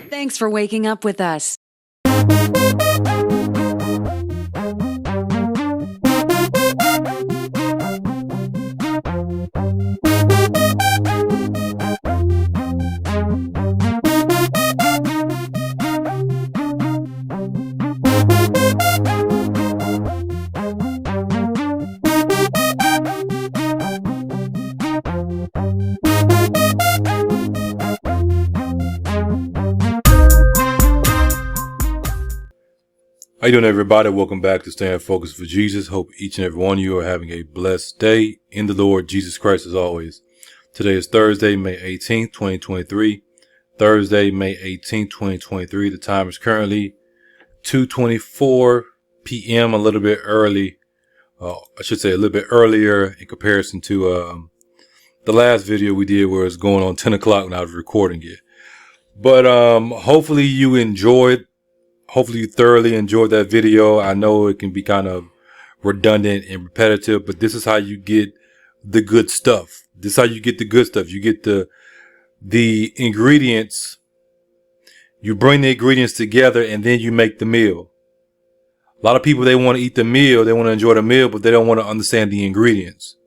Thanks for waking up with us. How you doing, everybody? Welcome back to Staying Focused for Jesus. Hope each and every one of you are having a blessed day in the Lord Jesus Christ as always. Today is Thursday, May 18th, 2023. Thursday, May 18th, 2023. The time is currently 2:24 p.m. a little bit early. I should say a little bit earlier in comparison to the last video we did where it's going on 10 o'clock when I was recording it. But hopefully you enjoyed. Hopefully you thoroughly enjoyed that video. I know it can be kind of redundant and repetitive, but this is how you get the good stuff. This is how you get the good stuff. You get the ingredients. You bring the ingredients together and then you make the meal. A lot of people, they want to eat the meal. They want to enjoy the meal, but they don't want to understand the ingredients.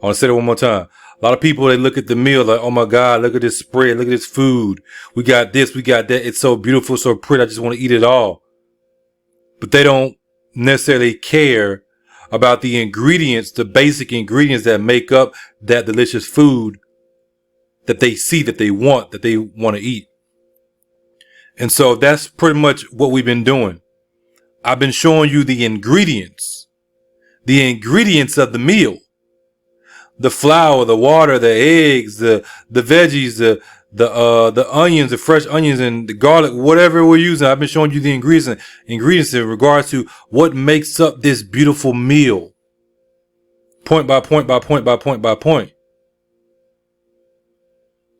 I want to say that one more time. A lot of people, they look at the meal like, oh my God, look at this spread. Look at this food. We got this. We got that. It's so beautiful, so pretty. I just want to eat it all. But they don't necessarily care about the ingredients, the basic ingredients that make up that delicious food that they see, that they want to eat. And so that's pretty much what we've been doing. I've been showing you the ingredients of the meal. The flour, the water, the eggs, the veggies, the onions, the fresh onions and the garlic, whatever we're using. I've been showing you the ingredients in regards to what makes up this beautiful meal. Point by point by point by point by point.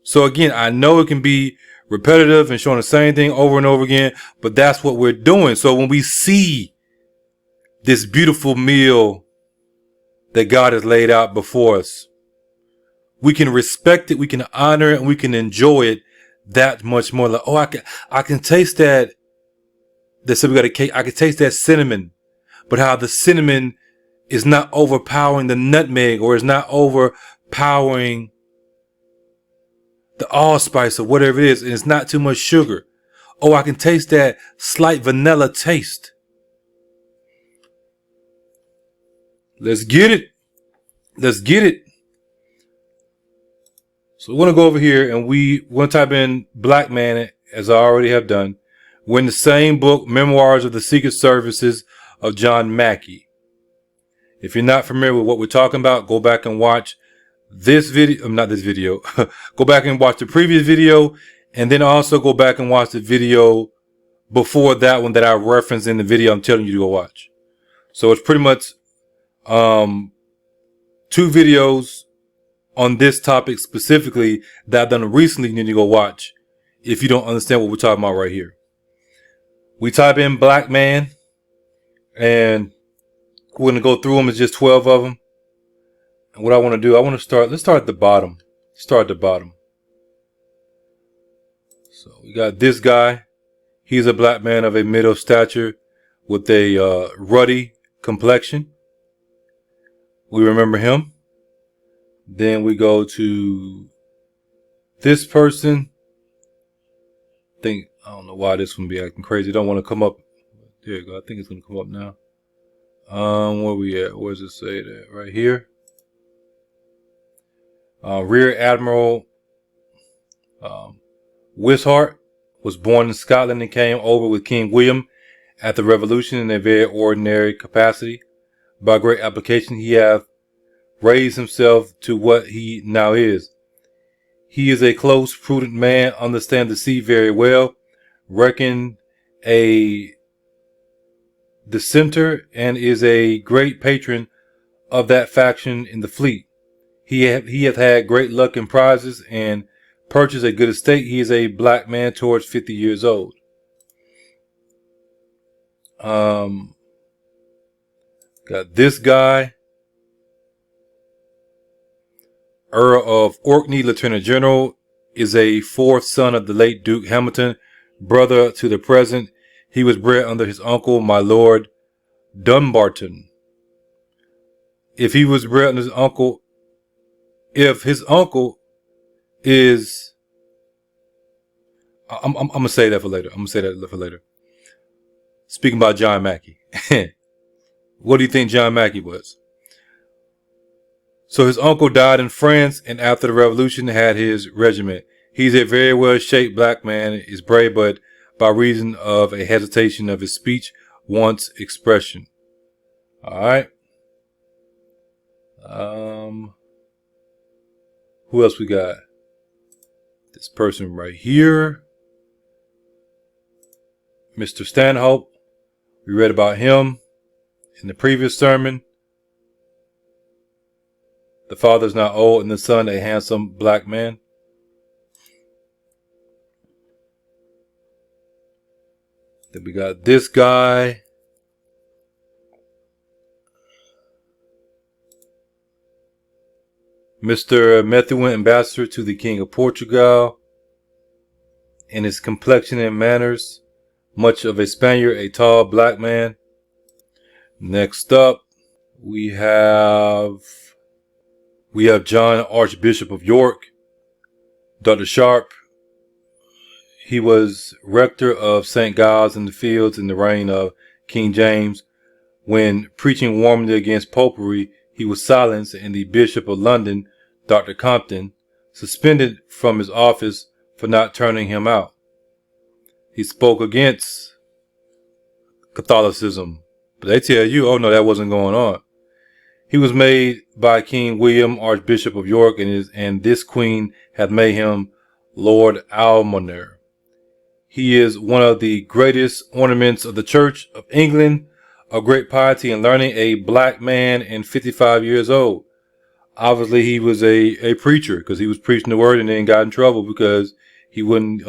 So again, I know it can be repetitive and showing the same thing over and over again, but that's what we're doing. So when we see this beautiful meal that God has laid out before us, we can respect it, we can honor it, and we can enjoy it that much more. Like, oh, I can taste that. So we got a cake. I can taste that cinnamon, but how the cinnamon is not overpowering the nutmeg, or is not overpowering the allspice or whatever it is, and it's not too much sugar. Oh, I can taste that slight vanilla taste. Let's get it. Let's get it. So we're going to go over here and we're going to type in black man, as I already have done. We're in the same book, Memoirs of the Secret Services of John Mackey. If you're not familiar with what we're talking about, go back and watch this video. Not this video. Go back and watch the previous video, and then also go back and watch the video before that one that I referenced in the video I'm telling you to go watch. So it's pretty much two videos on this topic specifically that I've done recently. You need to go watch if you don't understand what we're talking about right here. We type in black man, and we're going to go through them. It's just 12 of them. And what I want to do, let's start at the bottom. Start at the bottom. So we got this guy. He's a black man of a middle stature with a ruddy complexion. We remember him. Then we go to this person. I don't know why this one be acting crazy. Don't want to come up. There you go. I think it's going to come up now. Where we at? Where does it say that? Right here. Rear Admiral Wishart was born in Scotland and came over with King William at the Revolution in a very ordinary capacity. By great application, he hath raised himself to what he now is. He is a close, prudent man, understands the sea very well, reckoned a dissenter, and is a great patron of that faction in the fleet. He hath had great luck in prizes and purchased a good estate. He is a black man towards 50 years old. Got this guy, Earl of Orkney, Lieutenant General, is a fourth son of the late Duke Hamilton, brother to the present. He was bred under his uncle, my Lord Dunbarton. If he was bred under his uncle, if his uncle is, I'm gonna say that for later. Speaking about John Mackey, what do you think John Mackey was? So his uncle died in France, and after the revolution had his regiment. He's a very well shaped black man, is brave, but by reason of a hesitation of his speech wants expression. All right. Who else we got? This person right here, Mr. Stanhope. We read about him in the previous sermon. The father is not old, and the son a handsome black man. Then we got this guy, Mr. Methuen, ambassador to the King of Portugal. In his complexion and manners, much of a Spaniard, a tall black man. Next up, we have John, Archbishop of York. Dr. Sharp, he was rector of St. Giles in the Fields in the reign of King James. When preaching warmly against popery, he was silenced, and the Bishop of London, Dr. Compton, suspended from his office for not turning him out. He spoke against Catholicism, but they tell you, oh no, that wasn't going on. He was made by King William, Archbishop of York, and this queen hath made him Lord Almoner. He is one of the greatest ornaments of the Church of England, of great piety and learning, a black man and 55 years old. Obviously, he was a preacher, because he was preaching the word and then got in trouble because he wouldn't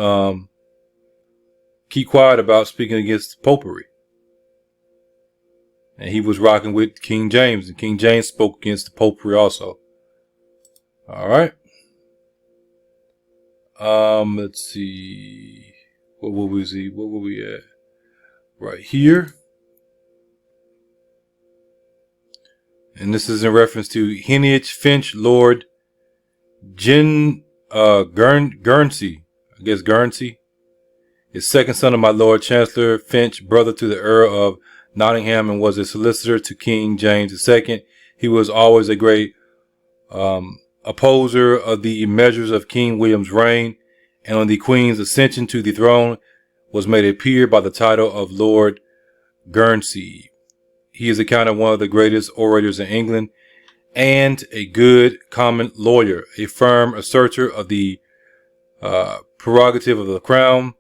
keep quiet about speaking against popery. And he was rocking with King James, and King James spoke against the popery also. All right. Let's see. What were we at? Right here. And this is in reference to Heneage Finch Lord Guernsey. I guess Guernsey. His second son of my Lord Chancellor Finch, brother to the Earl of Nottingham, and was a solicitor to King James II. He was always a great opposer of the measures of King William's reign, and on the Queen's ascension to the throne was made a peer by the title of Lord Guernsey. He is accounted one of the greatest orators in England, and a good common lawyer, a firm assertor of the prerogative of the crown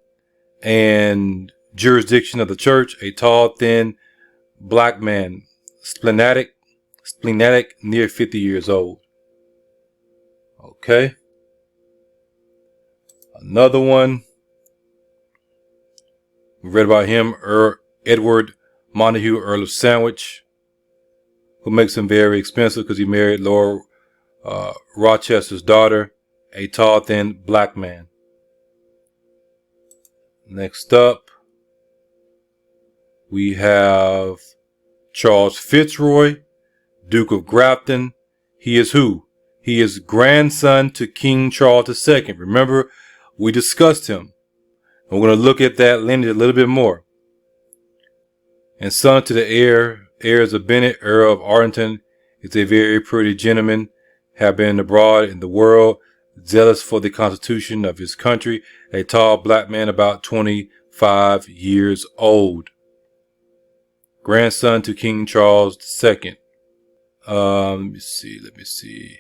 and jurisdiction of the church, a tall, thin, black man, splenetic, near 50 years old. Okay. Another one. We read about him, Edward Montague, Earl of Sandwich, who makes him very expensive because he married Lord Rochester's daughter, a tall, thin, black man. Next up, we have Charles Fitzroy, Duke of Grafton. He is who? He is grandson to King Charles II. Remember, we discussed him. And we're going to look at that lineage a little bit more. And son to the heirs of Bennett, Earl of Arlington, is a very pretty gentleman, have been abroad in the world, zealous for the constitution of his country, a tall black man about 25 years old. Grandson to King Charles II. Let me see.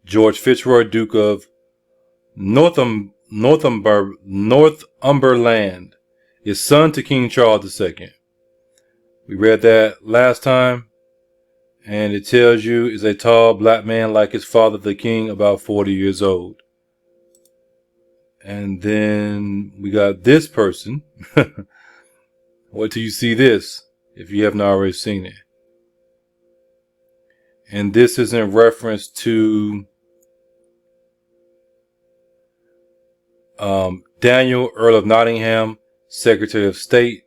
George Fitzroy, Duke of Northumberland, is son to King Charles II. We read that last time, and it tells you is a tall black man like his father, the king, about 40 years old. And then we got this person. Wait till you see this, if you haven't already seen it. And this is in reference to Daniel, Earl of Nottingham, Secretary of State,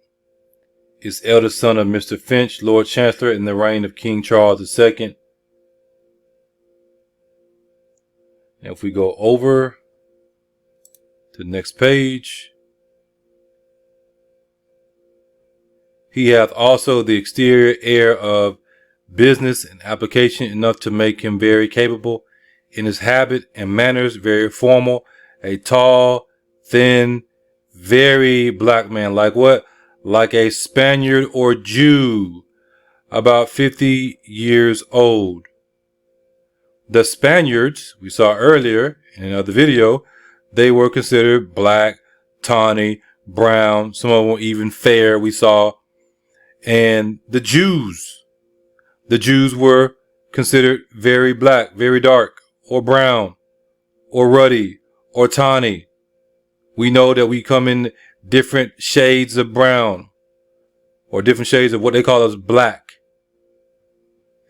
is eldest son of Mr. Finch, Lord Chancellor in the reign of King Charles II. And if we go over to the next page, he hath also the exterior air of business and application enough to make him very capable in his habit and manners, very formal, a tall, thin, very black man, like what? Like a Spaniard or Jew, about 50 years old. The Spaniards, we saw earlier in another video, they were considered black, tawny, brown, some of them even fair, we saw. And the Jews were considered very black, very dark, or brown, or ruddy, or tawny. We know that we come in different shades of brown, or different shades of what they call as black.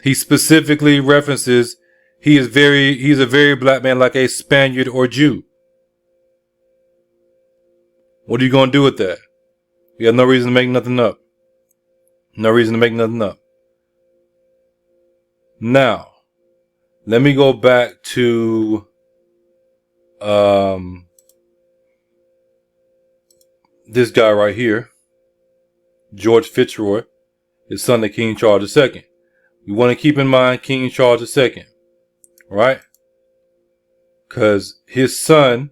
He specifically references he's a very black man, like a Spaniard or Jew. What are you going to do with that? We have no reason to make nothing up. No reason to make nothing up. Now, let me go back to this guy right here, George Fitzroy, the son of King Charles II. We want to keep in mind King Charles II, right? Because his son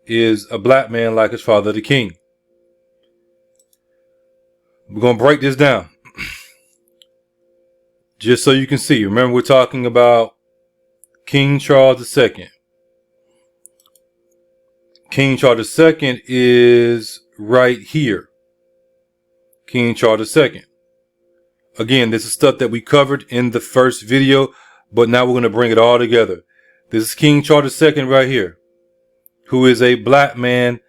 is a black man like his father, the king. We're going to break this down. Just so you can see. Remember, we're talking about King Charles II. King Charles II is right here. King Charles II. Again, this is stuff that we covered in the first video, but now we're going to bring it all together. This is King Charles II right here, who is a black man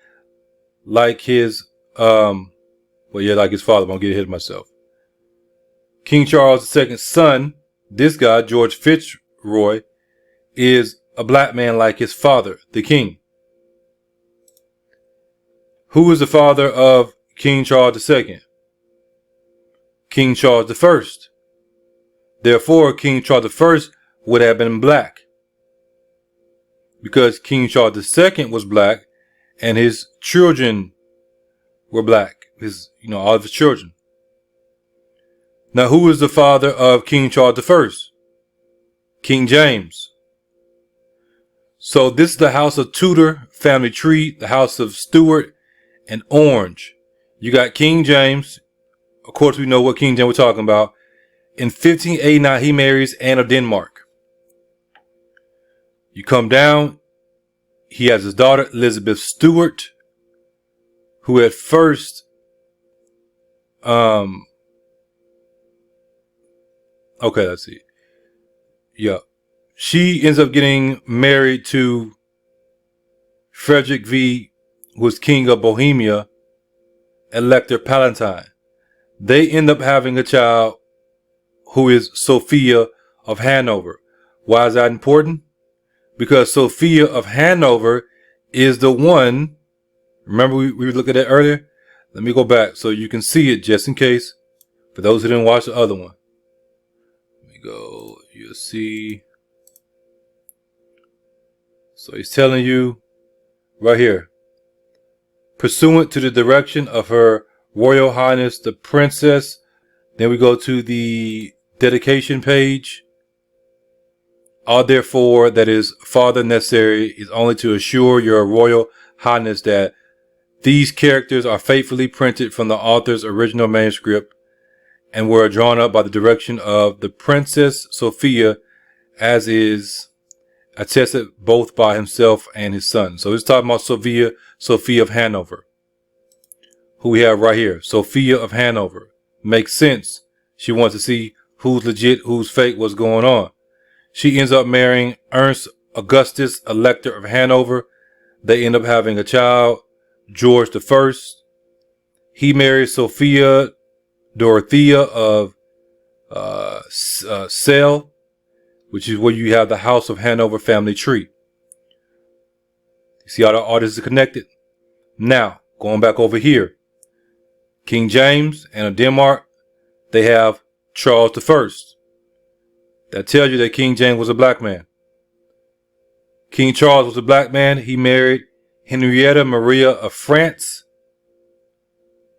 like his, like his father. I'm going to get ahead of myself. King Charles II's son, this guy, George Fitzroy, is a black man like his father, the king. Who is the father of King Charles II? King Charles I. Therefore, King Charles I would have been black, because King Charles II was black and his children were black. All of his children. Now, who is the father of King Charles I? King James. So this is the house of Tudor family tree, the house of Stuart and Orange. You got King James. Of course, we know what King James we're talking about. In 1589, he marries Anne of Denmark. You come down, he has his daughter, Elizabeth Stuart, who at first, okay, let's see. Yeah. She ends up getting married to Frederick V, who was king of Bohemia, Elector Palatine. They end up having a child who is Sophia of Hanover. Why is that important? Because Sophia of Hanover is the one, remember we were looking at that earlier? Let me go back so you can see it just in case, for those who didn't watch the other one. Let me go, you'll see. So he's telling you right here, pursuant to the direction of Her Royal Highness the Princess. Then we go to the dedication page. All therefore that is farther necessary is only to assure your Royal Highness that these characters are faithfully printed from the author's original manuscript and were drawn up by the direction of the Princess Sophia, as is attested both by himself and his son. So he's talking about Sophia of Hanover, who we have right here. Sophia of Hanover. Makes sense. She wants to see who's legit, who's fake, what's going on. She ends up marrying Ernst Augustus, Elector of Hanover, They end up having a child, George the First. He married Sophia Dorothea of Celle, which is where you have the House of Hanover family tree. You see how the artists are connected? Now, going back over here, King James and of Denmark, they have Charles the First. That tells you that King James was a black man. King Charles was a black man. He married Henrietta Maria of France.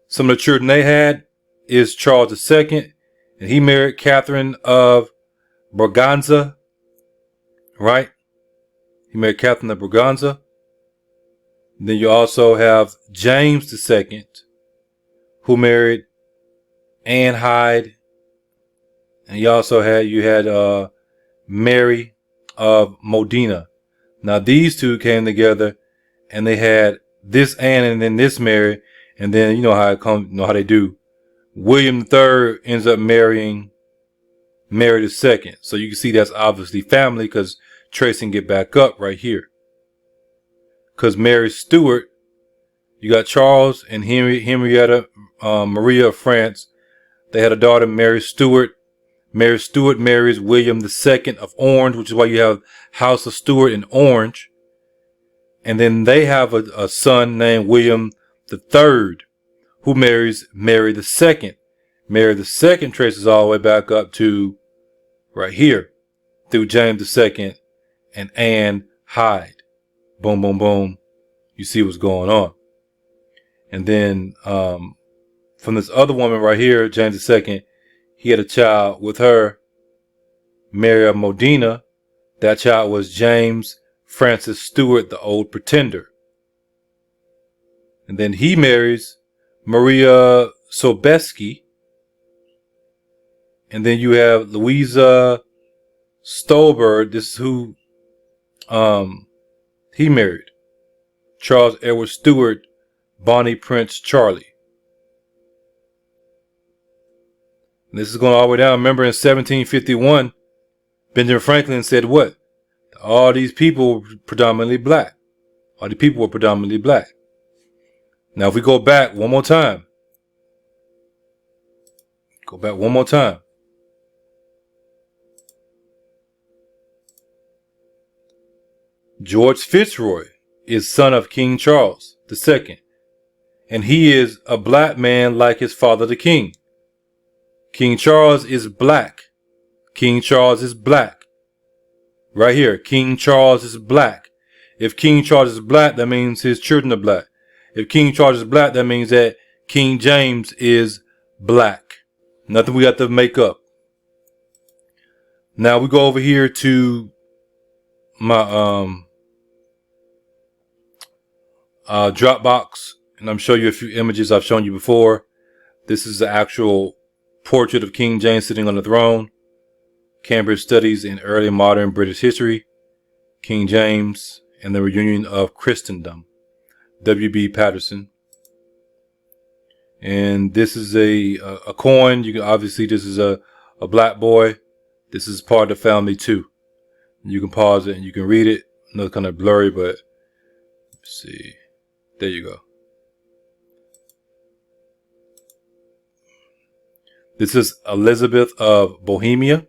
Some of the children they had is Charles II, and he married Catherine of Braganza, right? He married Catherine of Braganza. Then you also have James II, who married Anne Hyde, and you also had Mary of Modena. Now these two came together, and they had this Anne and then this Mary, and then you know how it comes, you know how they do. William III ends up marrying Mary II. So you can see that's obviously family, because tracing get back up right here. Because Mary Stuart, you got Charles and Henrietta Maria of France. They had a daughter, Mary Stuart. Mary Stuart marries William II of Orange, which is why you have House of Stuart in Orange. And then they have a son named William III, who marries Mary II. Mary II traces all the way back up to right here through James II and Anne Hyde. Boom, boom, boom. You see what's going on. And then from this other woman right here, James II, he had a child with her, Mary of Modena. That child was James Francis Stuart, the Old Pretender. And then he marries Maria Sobieski. And then you have Louisa Stolberg. This is who he married. Charles Edward Stuart, Bonnie Prince Charlie. And this is going all the way down. Remember in 1751, Benjamin Franklin said what? All these people were predominantly black. All the people were predominantly black. Now if we go back one more time. Go back one more time. George Fitzroy is son of King Charles II, and he is a black man like his father the king. King Charles is black. King Charles is black. Right here, King Charles is black. If King Charles is black, that means his children are black. If King Charles is black, that means that King James is black. Nothing we got to make up. Now we go over here to my Dropbox, and I'm showing you a few images I've shown you before. This is the actual portrait of King James sitting on the throne. Cambridge Studies in Early Modern British History. King James and the Reunion of Christendom. W.B. Patterson. And this is a coin. You can obviously, this is a black boy. This is part of the family too. You can pause it and you can read it. I know it's kind of blurry, but let's see. There you go. This is Elizabeth of Bohemia,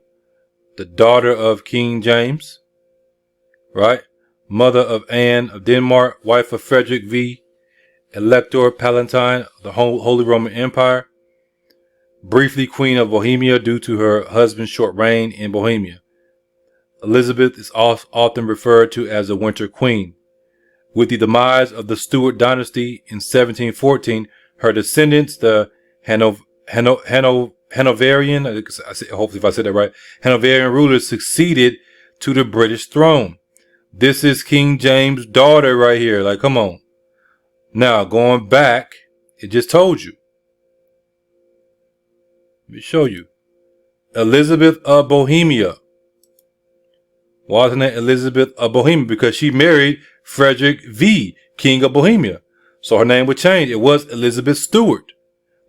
the daughter of King James, right? Mother of Anne of Denmark, wife of Frederick V, Elector Palatine of the Holy Roman Empire, briefly Queen of Bohemia due to her husband's short reign in Bohemia. Elizabeth is often referred to as the Winter Queen. With the demise of the Stuart dynasty in 1714, her descendants, the Hanoverian, hopefully if I said that right, Hanoverian rulers succeeded to the British throne. This is King James' daughter right here. Like, come on. Now, going back, it just told you. Let me show you. Elizabeth of Bohemia. Why isn't it Elizabeth of Bohemia? Because she married Frederick V, King of Bohemia. So her name would change. It was Elizabeth Stuart.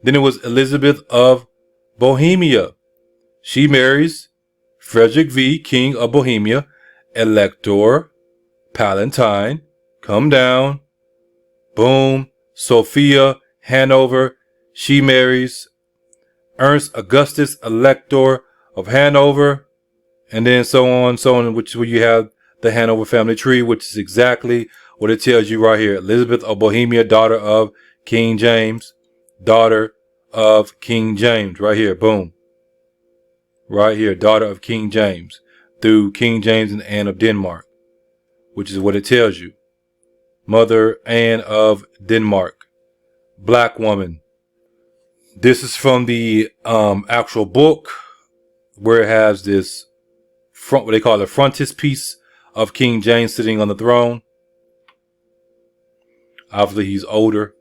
Then it was Elizabeth of Bohemia. She marries Frederick V, King of Bohemia, Elector Palatine. come down. Boom. Sophia, Hanover. She marries Ernst Augustus, Elector of Hanover. And then so on, which is where you have the Hanover family tree, which is exactly what it tells you right here. Elizabeth of Bohemia, daughter of King James. Daughter of King James. Right here. Boom. Right here. Daughter of King James. Through King James and Anne of Denmark. Which is what it tells you. Mother Anne of Denmark. Black woman. This is from the actual book, where it has this front, what they call the frontispiece of King James sitting on the throne. Obviously, he's older.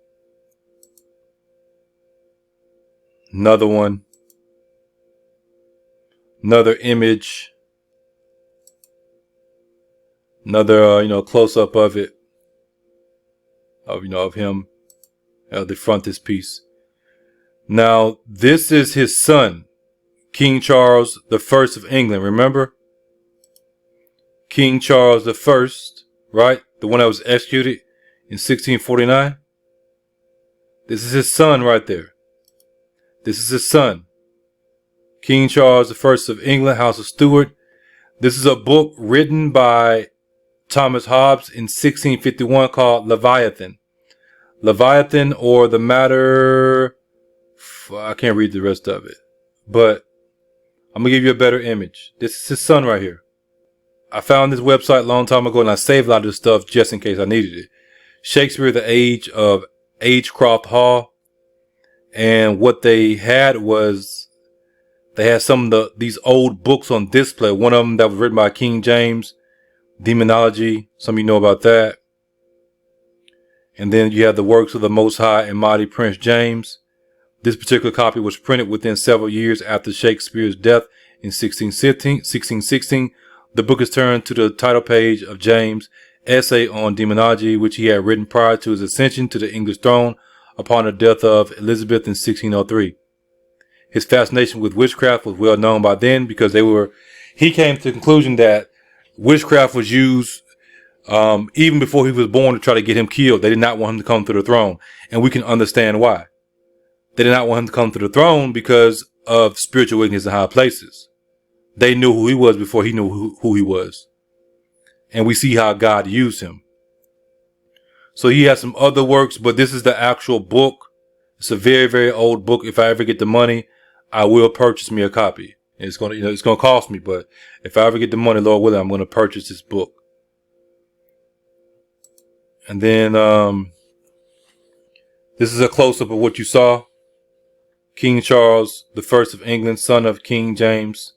Another one. Another image. Another, close up of it. Of him. The frontispiece. Now, this is his son, King Charles I of England. Remember? King Charles I, right? The one that was executed in 1649. This is his son right there. This is his son. King Charles I of England, House of Stuart. This is a book written by Thomas Hobbes in 1651 called Leviathan. Leviathan, or the matter... I can't read the rest of it, but I'm going to give you a better image. This is his son right here. I found this website a long time ago, and I saved a lot of this stuff just in case I needed it. Shakespeare, the Age of Agecroft Hall. And what they had was, they had some of these old books on display. One of them that was written by King James, Demonology. Some of you know about that. And then you have the works of the Most High and Mighty Prince James. This particular copy was printed within several years after Shakespeare's death in 1616. The book is turned to the title page of James' essay on demonology, which he had written prior to his ascension to the English throne upon the death of Elizabeth in 1603. His fascination with witchcraft was well known by then, because he came to the conclusion that witchcraft was used even before he was born to try to get him killed. They did not want him to come to the throne, and we can understand why. They did not want him to come to the throne because of spiritual wickedness in high places. They knew who he was before he knew who he was. And we see how God used him. So he has some other works, but this is the actual book. It's a very, very old book. If I ever get the money, I will purchase me a copy. It's going to, it's going to cost me, but if I ever get the money, Lord willing, I'm going to purchase this book. And then, this is a close-up of what you saw. King Charles I of England, son of King James.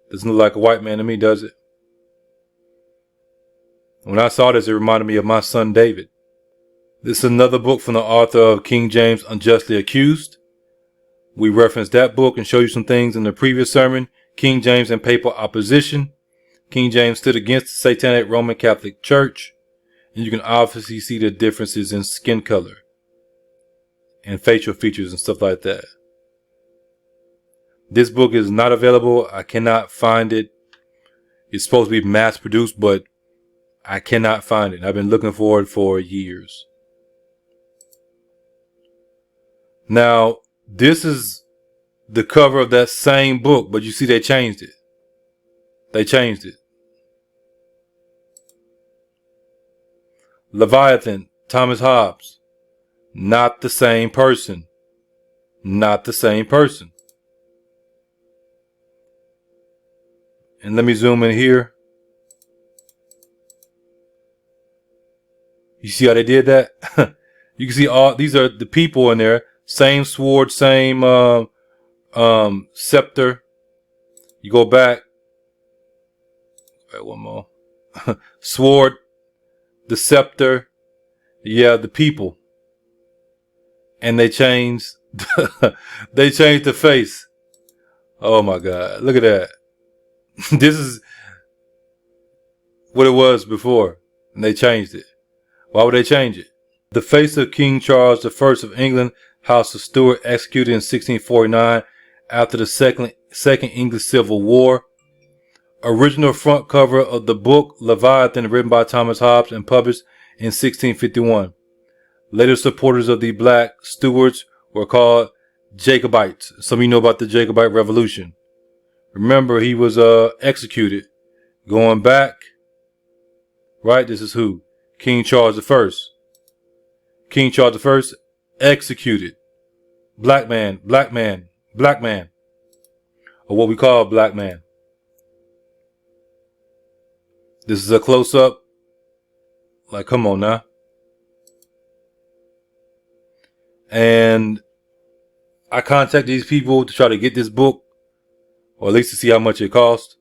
Doesn't look like a white man to me, does it? When I saw this, it reminded me of my son David. This is another book from the author of King James Unjustly Accused. We referenced that book and showed you some things in the previous sermon. King James and papal opposition. King James stood against the Satanic Roman Catholic Church. And you can obviously see the differences in skin color and facial features and stuff like that. This book is not available. I cannot find it. It's supposed to be mass produced, but I cannot find it. I've been looking for it for years. Now, this is the cover of that same book, but you see they changed it. They changed it. Leviathan, Thomas Hobbes. Not the same person. Not the same person. And let me zoom in here. You see how they did that? You can see all these are the people in there. Same sword, same scepter. You go back. Wait, one more. Sword, the scepter. Yeah, the people. And they changed they changed the face. Oh my God. Look at that. This is what it was before. And they changed it. Why would they change it? The face of King Charles I of England, House of Stuart, executed in 1649 after the second English Civil War. original front cover of the book Leviathan, written by Thomas Hobbes and published in 1651. Later supporters of the black Stuarts were called Jacobites. Some of you know about the Jacobite Revolution. Remember, he was executed. Going back, right? This is who? King Charles I. King Charles I executed. Black man, black man, black man. Or what we call black man. This is a close-up. Like, come on now. And I contacted these people to try to get this book, or at least to see how much it cost.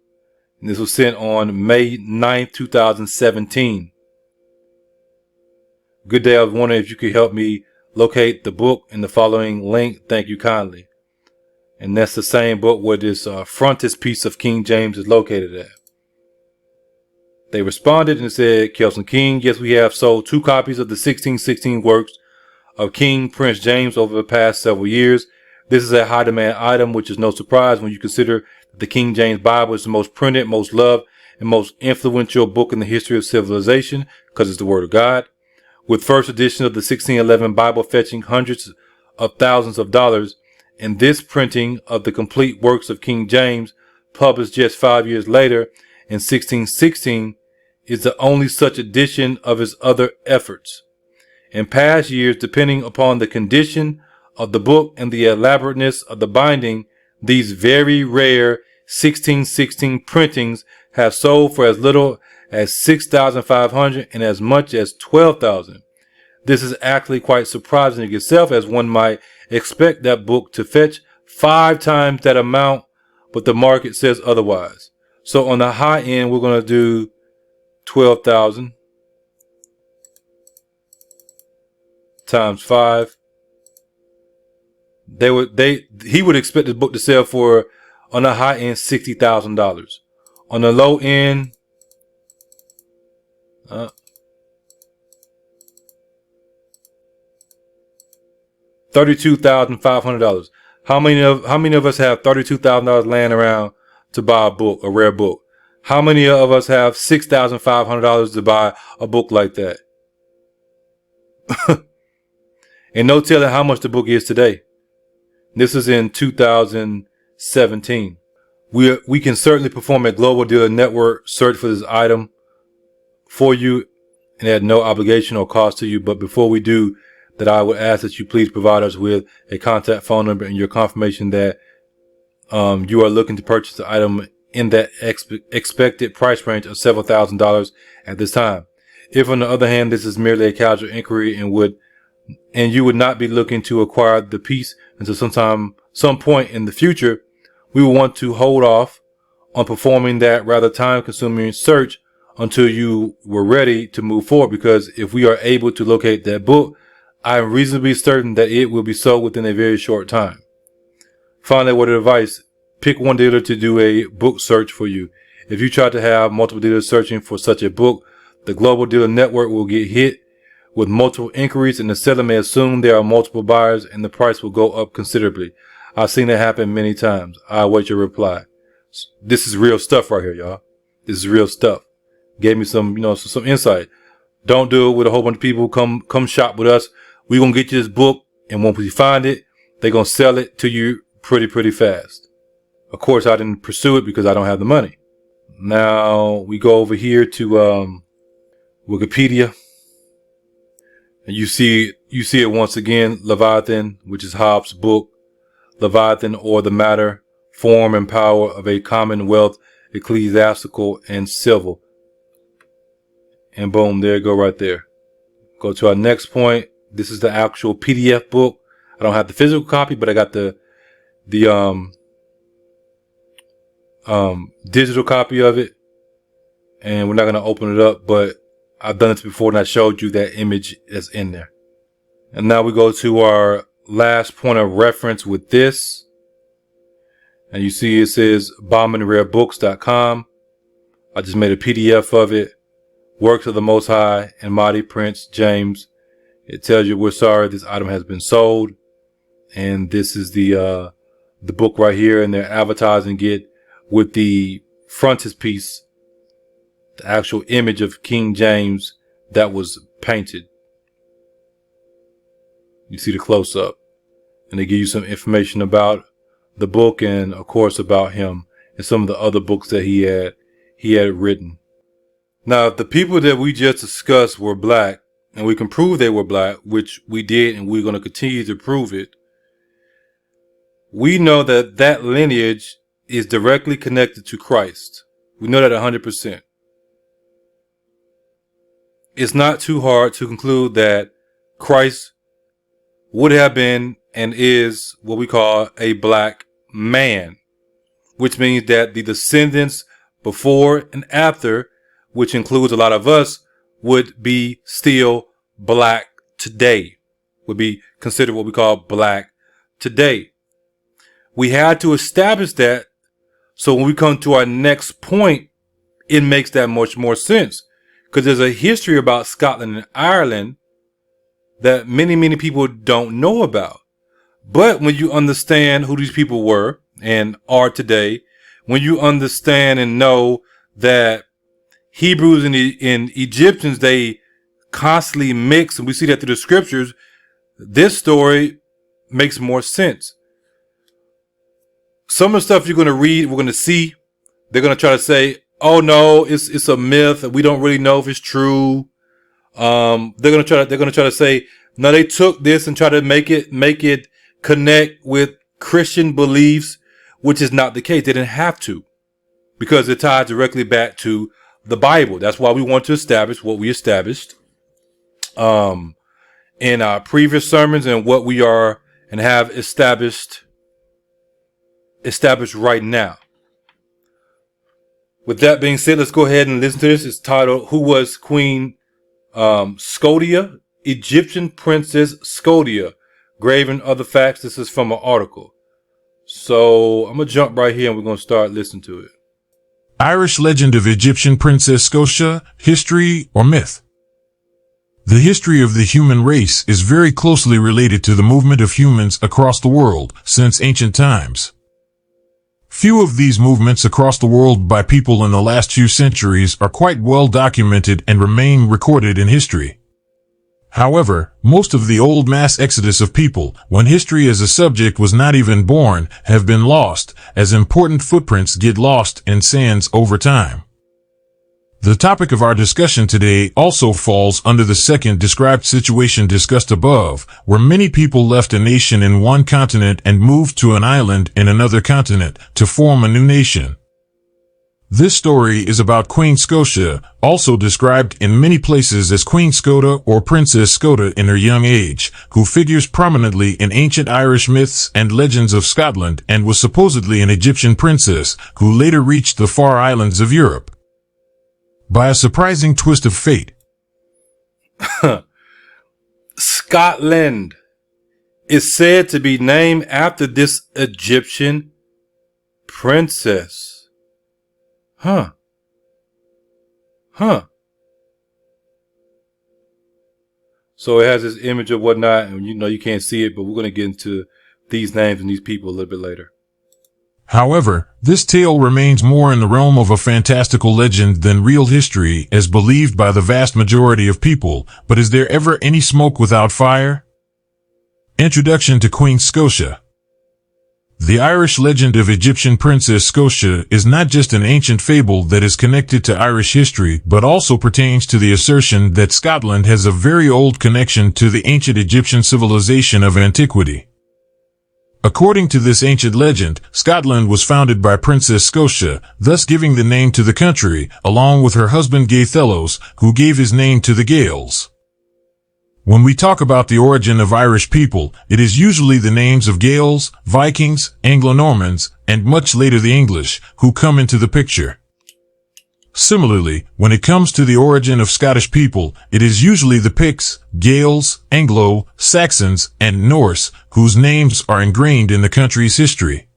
And this was sent on May 9th, 2017. Good day. I was wondering if you could help me locate the book in the following link. Thank you kindly. And that's the same book where this frontispiece of King James is located at. They responded and said, Kelson King, yes, we have sold 2 copies of the 1616 works of King Prince James over the past several years. This is a high demand item, which is no surprise when you consider that the King James Bible is the most printed, most loved, and most influential book in the history of civilization, because it's the Word of God. With first edition of the 1611 Bible fetching hundreds of thousands of dollars, and this printing of the complete works of King James, published just 5 years later in 1616, is the only such edition of his other efforts. In past years, depending upon the condition of the book and the elaborateness of the binding, these very rare 1616 printings have sold for as little as 6,500 and as much as 12,000. This is actually quite surprising in itself, as one might expect that book to fetch 5 times that amount, but the market says otherwise. So on the high end, we're going to do 12,000 times 5. He would expect this book to sell for, on the high end, $60,000. On the low end, $32,500. How many of us have $32,000 laying around to buy a book, a rare book? How many of us have $6,500 to buy a book like that? And no telling how much the book is today. This is in 2017. We can certainly perform a global dealer network search for this item for you and at no obligation or cost to you. But before we do that, I would ask that you please provide us with a contact phone number and your confirmation that you are looking to purchase the item in that expected price range of several $1,000s at this time. If, on the other hand, this is merely a casual inquiry and you would not be looking to acquire the piece until some point in the future, we will want to hold off on performing that rather time-consuming search until you were ready to move forward. Because if we are able to locate that book, I am reasonably certain that it will be sold within a very short time. Finally, word of advice: pick one dealer to do a book search for you. If you try to have multiple dealers searching for such a book, the global dealer network will get hit with multiple inquiries, and the seller may assume there are multiple buyers and the price will go up considerably. I've seen it happen many times. I await your reply. This is real stuff right here, y'all. This is real stuff. Gave me some insight. Don't do it with a whole bunch of people. Come shop with us. We're going to get you this book, and once we find it, they're going to sell it to you pretty fast. Of course, I didn't pursue it because I don't have the money. Now we go over here to Wikipedia. And you see it once again, Leviathan, which is Hobbes' book, Leviathan, or the matter, form, and power of a commonwealth, ecclesiastical and civil. And boom, there you go right there. Go to our next point. This is the actual PDF book. I don't have the physical copy, but I got the digital copy of it. And we're not going to open it up, but I've done this before and I showed you that image that's in there. And now we go to our last point of reference with this. And you see it says bombingrarebooks.com. I just made a PDF of it. Works of the Most High and Mighty Prince James. It tells you we're sorry this item has been sold. And this is the book right here, and they're advertising it with the frontispiece, the actual image of King James that was painted. You see the close-up, and they give you some information about the book and, of course, about him and some of the other books that he had written. Now, if the people that we just discussed were black, and we can prove they were black, which we did, and we're going to continue to prove it, we know that that lineage is directly connected to Christ. We know that 100%. It's not too hard to conclude that Christ would have been and is what we call a black man, which means that the descendants before and after, which includes a lot of us, would be still black today, would be considered what we call black today. We had to establish that, so when we come to our next point, it makes that much more sense, because there's a history about Scotland and Ireland that many people don't know about. But when you understand who these people were and are today, when you understand and know that Hebrews and Egyptians, they constantly mix, and we see that through the scriptures, this story makes more sense. Some of the stuff you're going to read, we're going to see, they're going to try to say, oh no, it's a myth, and we don't really know if it's true. They're going to try to say, no, they took this and try to make it connect with Christian beliefs, which is not the case. They didn't have to, because it ties directly back to the Bible. That's why we want to establish what we established in our previous sermons, and what we are and have established right now. With that being said, let's go ahead and listen to this. It's titled, Who Was Queen Scota? Egyptian Princess Scota, Graven Other Facts. This is from an article. So I'm going to jump right here and we're going to start listening to it. Irish legend of Egyptian Princess Scota, history or myth? The history of the human race is very closely related to the movement of humans across the world since ancient times. Few of these movements across the world by people in the last few centuries are quite well documented and remain recorded in history. However, most of the old mass exodus of people, when history as a subject was not even born, have been lost, as important footprints get lost in sands over time. The topic of our discussion today also falls under the second described situation discussed above, where many people left a nation in one continent and moved to an island in another continent to form a new nation. This story is about Queen Scota, also described in many places as Queen Scota or Princess Scota in her young age, who figures prominently in ancient Irish myths and legends of Scotland and was supposedly an Egyptian princess who later reached the far islands of Europe. By a surprising twist of fate, Scotland is said to be named after this Egyptian princess. Huh. So it has this image of whatnot, and you can't see it, but we're going to get into these names and these people a little bit later. However, this tale remains more in the realm of a fantastical legend than real history as believed by the vast majority of people, but is there ever any smoke without fire? Introduction to Queen Scota. The Irish legend of Egyptian Princess Scota is not just an ancient fable that is connected to Irish history, but also pertains to the assertion that Scotland has a very old connection to the ancient Egyptian civilization of antiquity. According to this ancient legend, Scotland was founded by Princess Scota, thus giving the name to the country, along with her husband Gaythelos, who gave his name to the Gaels. When we talk about the origin of Irish people, it is usually the names of Gaels, Vikings, Anglo-Normans, and much later the English, who come into the picture. Similarly, when it comes to the origin of Scottish people, it is usually the Picts, Gaels, Anglo, Saxons, and Norse, whose names are ingrained in the country's history.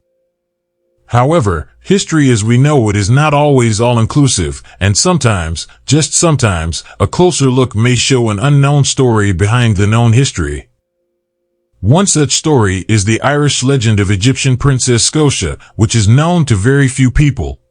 However, history as we know it is not always all-inclusive, and sometimes, just sometimes, a closer look may show an unknown story behind the known history. One such story is the Irish legend of Egyptian Princess Scota, which is known to very few people.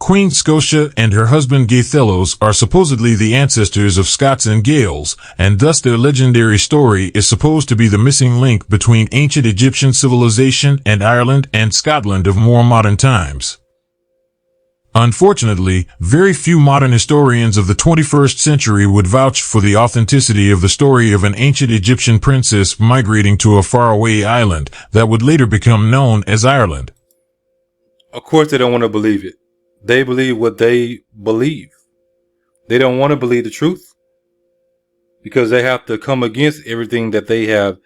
Queen Scota and her husband Gaythelos are supposedly the ancestors of Scots and Gaels, and thus their legendary story is supposed to be the missing link between ancient Egyptian civilization and Ireland and Scotland of more modern times. Unfortunately, very few modern historians of the 21st century would vouch for the authenticity of the story of an ancient Egyptian princess migrating to a faraway island that would later become known as Ireland. Of course, they don't want to believe it. They believe what they believe. They don't want to believe the truth because they have to come against everything that they have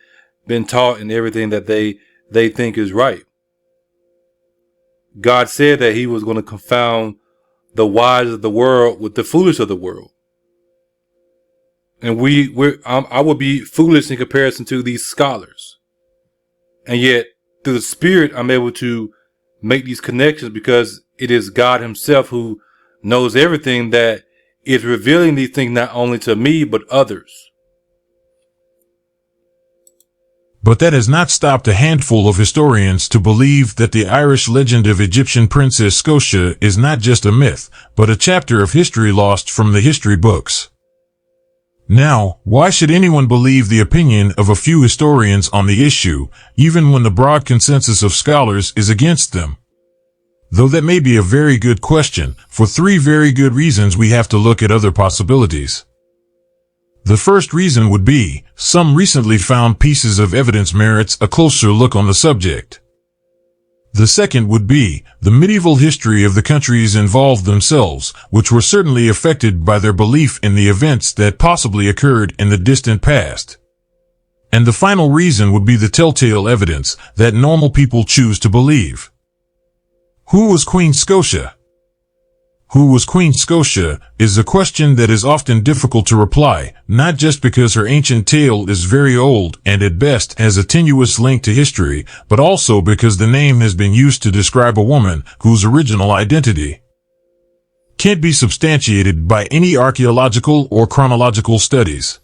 been taught and everything that they think is right. God said that he was going to confound the wise of the world with the foolish of the world. And I would be foolish in comparison to these scholars. And yet, through the Spirit, I'm able to make these connections because it is God himself who knows everything that is revealing these things not only to me, but others. But that has not stopped a handful of historians to believe that the Irish legend of Egyptian Princess Scota is not just a myth, but a chapter of history lost from the history books. Now, why should anyone believe the opinion of a few historians on the issue, even when the broad consensus of scholars is against them? Though that may be a very good question, for three very good reasons we have to look at other possibilities. The first reason would be, some recently found pieces of evidence merits a closer look on the subject. The second would be, the medieval history of the countries involved themselves, which were certainly affected by their belief in the events that possibly occurred in the distant past. And the final reason would be the telltale evidence that normal people choose to believe. Who was Queen Scota? Who was Queen Scota is a question that is often difficult to reply, not just because her ancient tale is very old and at best has a tenuous link to history, but also because the name has been used to describe a woman whose original identity can't be substantiated by any archaeological or chronological studies.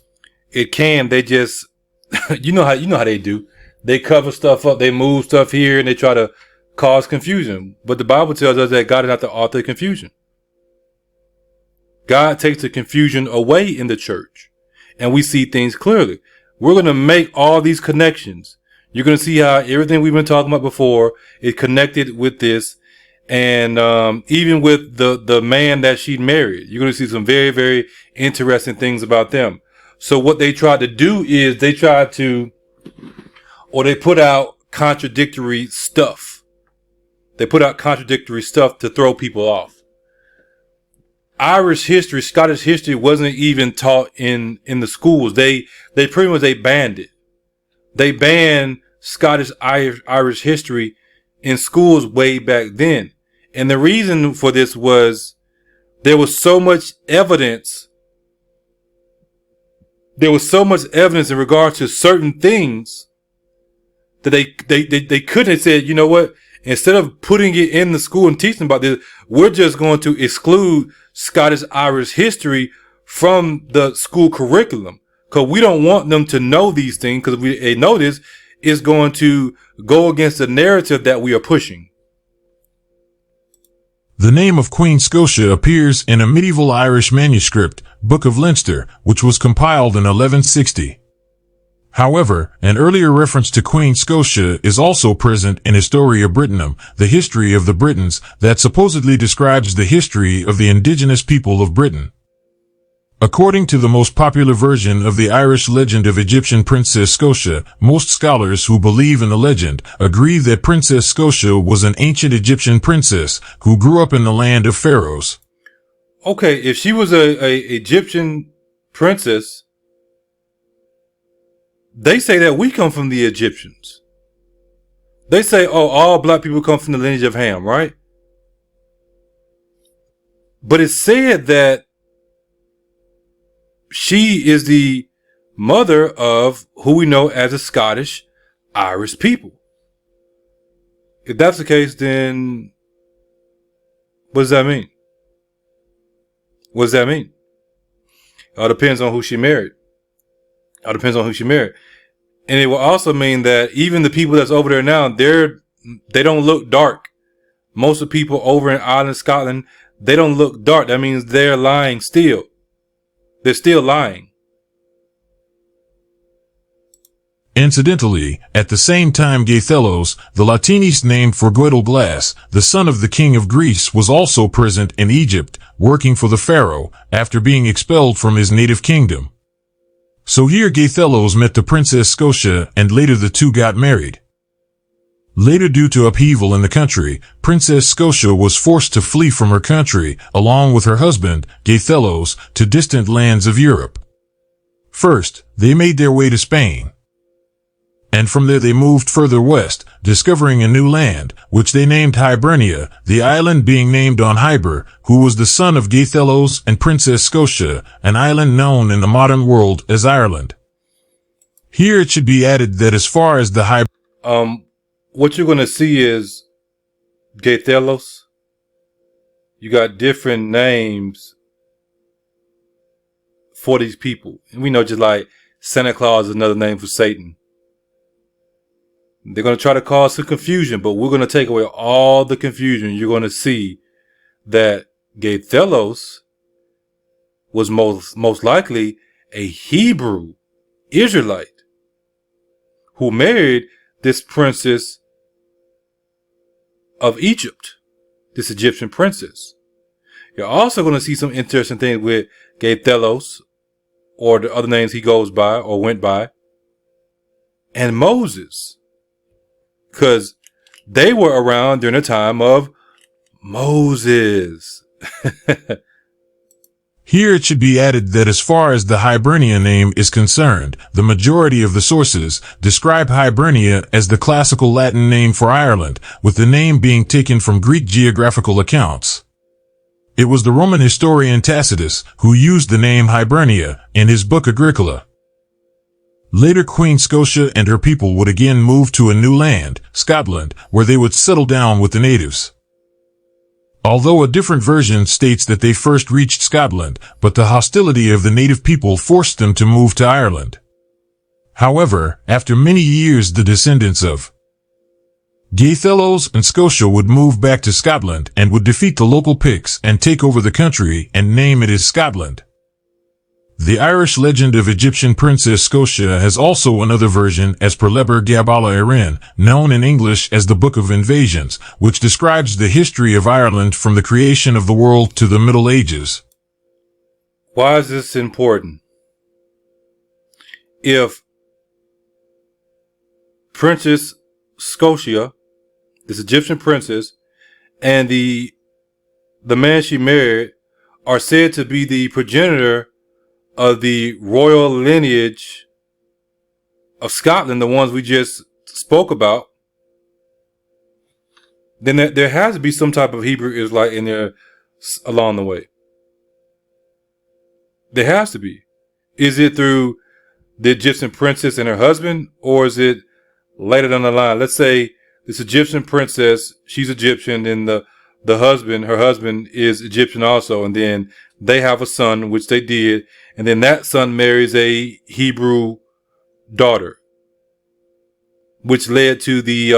It can. They just, you know how they do. They cover stuff up. They move stuff here and they try to cause confusion. But the Bible tells us that God is not the author of confusion. God takes the confusion away in the church and we see things clearly. We're going to make all these connections. You're going to see how everything we've been talking about before is connected with this. And even with the man that she married, you're going to see some very, very interesting things about them. So what they tried to do is they put out contradictory stuff. They put out contradictory stuff to throw people off. Irish history, Scottish history wasn't even taught in the schools. They pretty much banned it. They banned Scottish Irish history in schools way back then. And the reason for this was there was so much evidence. There was so much evidence in regard to certain things that they couldn't have said, you know what? Instead of putting it in the school and teaching about this, we're just going to exclude Scottish Irish history from the school curriculum because we don't want them to know these things because if they know this, it's going to go against the narrative that we are pushing. The name of Queen Scota appears in a medieval Irish manuscript, Book of Leinster, which was compiled in 1160. However, an earlier reference to Queen Scota is also present in Historia Britanum, the history of the Britons, that supposedly describes the history of the indigenous people of Britain. According to the most popular version of the Irish legend of Egyptian Princess Scota, most scholars who believe in the legend agree that Princess Scota was an ancient Egyptian princess who grew up in the land of pharaohs. Okay, if she was a Egyptian princess, they say that we come from the Egyptians. They say, oh, all black people come from the lineage of Ham, right? But it's said that she is the mother of who we know as the Scottish Irish people. If that's the case, then what does that mean? What does that mean? It depends on who she married. It depends on who she married. And it will also mean that even the people that's over there now, they don't look dark Most of the people over in Ireland, Scotland, they don't look dark. That means they're lying still. They're still lying. Incidentally, at the same time Gaythelos, the Latinist name for Glass, the son of the king of Greece, was also present in Egypt, working for the pharaoh, after being expelled from his native kingdom. So here Gaythelos met the Princess Scota, and later the two got married. Later, due to upheaval in the country, Princess Scota was forced to flee from her country, along with her husband, Gaythelos, to distant lands of Europe. First, they made their way to Spain. And from there they moved further west, discovering a new land, which they named Hibernia, the island being named on Hiber, who was the son of Gaythelos and Princess Scota, an island known in the modern world as Ireland. Here it should be added that as far as the what you're going to see is Gaythelos. You got different names for these people. And we know just like Santa Claus is another name for Satan. They're going to try to cause some confusion, but we're going to take away all the confusion. You're going to see that Gaythelos was most likely a Hebrew Israelite who married this princess of Egypt, this Egyptian princess. You're also going to see some interesting things with Gaythelos, or the other names he goes by or went by, and Moses, because they were around during the time of Moses. Here it should be added that as far as the Hibernia name is concerned, the majority of the sources describe Hibernia as the classical Latin name for Ireland, with the name being taken from Greek geographical accounts. It was the Roman historian Tacitus who used the name Hibernia in his book Agricola. Later, Queen Scota and her people would again move to a new land, Scotland, where they would settle down with the natives. Although a different version states that they first reached Scotland, but the hostility of the native people forced them to move to Ireland. However, after many years the descendants of Gaythelos and Scota would move back to Scotland and would defeat the local Picts and take over the country and name it as Scotland. The Irish legend of Egyptian Princess Scota has also another version as per Liber Gabala Erin, known in English as the Book of Invasions, which describes the history of Ireland from the creation of the world to the Middle Ages. Why is this important? If Princess Scota, this Egyptian princess, and the man she married are said to be the progenitor of the royal lineage of Scotland, the ones we just spoke about, then there has to be some type of Hebrew Israelite in there along the way. There has to be. Is it through the Egyptian princess and her husband, or is it later down the line? Let's say this Egyptian princess, she's Egyptian, and her husband is Egyptian also, and then they have a son, which they did, and then that son marries a Hebrew daughter, which led to the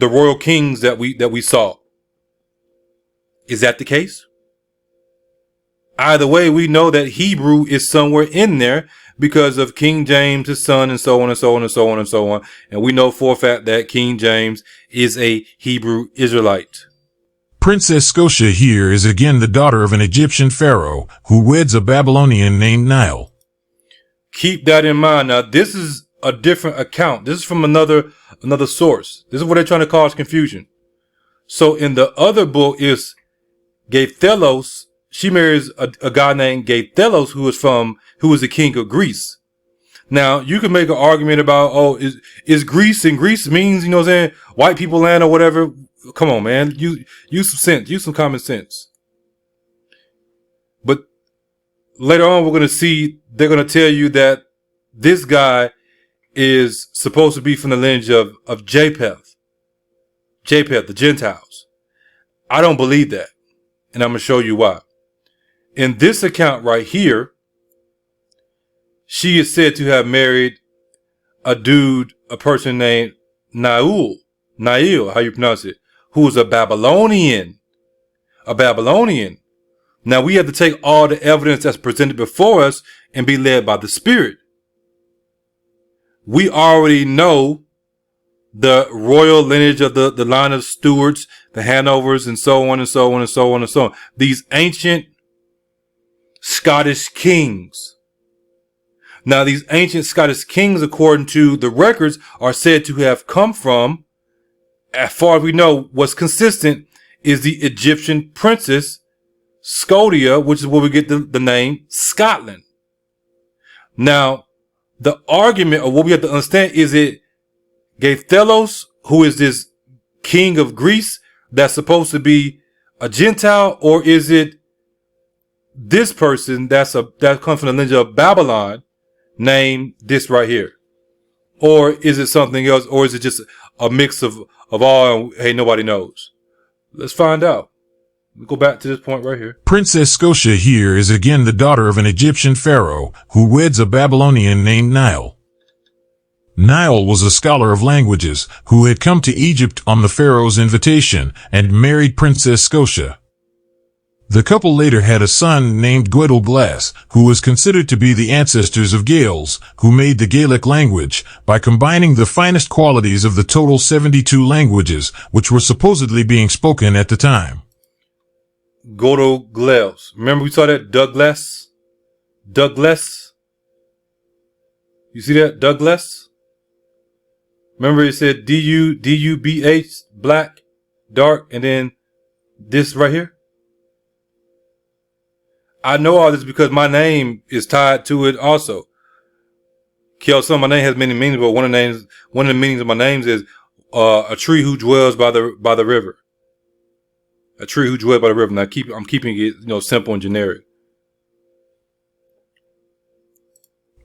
royal kings that we saw. Is that the case? Either way, we know that Hebrew is somewhere in there because of King James, his son, and so on and so on and so on and so on. And we know for a fact that King James is a Hebrew Israelite. Princess Scota here is again the daughter of an Egyptian pharaoh who weds a Babylonian named Niall. Keep that in mind. Now, this is a different account. This is from another source. This is where they're trying to cause confusion. So in the other book is Gaythelos. She marries a guy named Gaythelos who is the king of Greece. Now, you can make an argument about, is Greece, and Greece means, you know what I'm saying, white people land or whatever. Come on, man. Use some sense. Use some common sense. But later on, we're going to see, they're going to tell you that this guy is supposed to be from the lineage of Japheth, the Gentiles. I don't believe that. And I'm going to show you why. In this account right here, she is said to have married a person named Niall, how you pronounce it, who was a Babylonian. Now we have to take all the evidence that's presented before us and be led by the Spirit. We already know the royal lineage of the line of Stuarts, the Hanovers, and so on and so on and so on and so on. These ancient Scottish kings. Now, these ancient Scottish kings, according to the records, are said to have come from, as far as we know, what's consistent is the Egyptian princess Scota, which is where we get the name Scotland. Now, the argument, or what we have to understand, is it Gaythelos, who is this king of Greece that's supposed to be a Gentile, or is it this person that comes from the lineage of Babylon, named this right here? Or is it something else, or is it just a mix of all, and hey, nobody knows? Let's find out. We'll go back to this point right here. Princess Scota here is again the daughter of an Egyptian pharaoh who weds a Babylonian named Niall. Niall was a scholar of languages who had come to Egypt on the pharaoh's invitation and married Princess Scota. The couple later had a son named Gaythelos, who was considered to be the ancestors of Gaels, who made the Gaelic language by combining the finest qualities of the total 72 languages which were supposedly being spoken at the time. Gaythelos. Remember we saw that? Douglas. You see that? Douglas? Remember it said D-U-B-H, black, dark, and then this right here? I know all this because my name is tied to it also. Kelson, my name has many meanings, but one of the meanings of my names is a tree who dwells by the river. A tree who dwells by the river. Now I'm keeping it, simple and generic.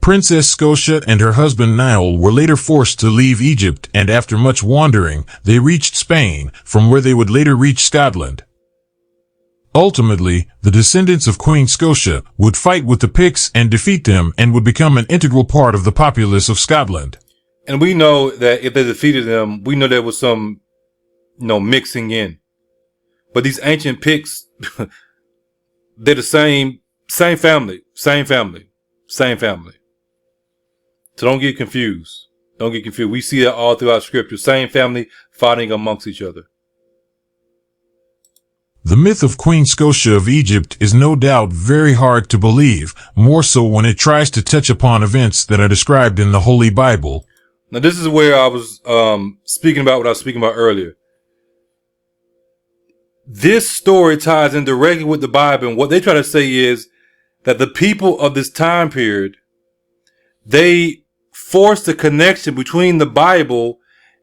Princess Scota and her husband Niall were later forced to leave Egypt, and after much wandering, they reached Spain, from where they would later reach Scotland. Ultimately, the descendants of Queen Scota would fight with the Picts and defeat them, and would become an integral part of the populace of Scotland. And we know that if they defeated them, we know there was some, mixing in. But these ancient Picts, they're the same family. So don't get confused. We see that all throughout Scripture. Same family fighting amongst each other. The myth of Queen Scota of Egypt is no doubt very hard to believe, more so when it tries to touch upon events that are described in the Holy Bible. Now this is where I was speaking about what I was speaking about earlier. This story ties in directly with the Bible, and what they try to say is that the people of this time period, they forced the connection between the Bible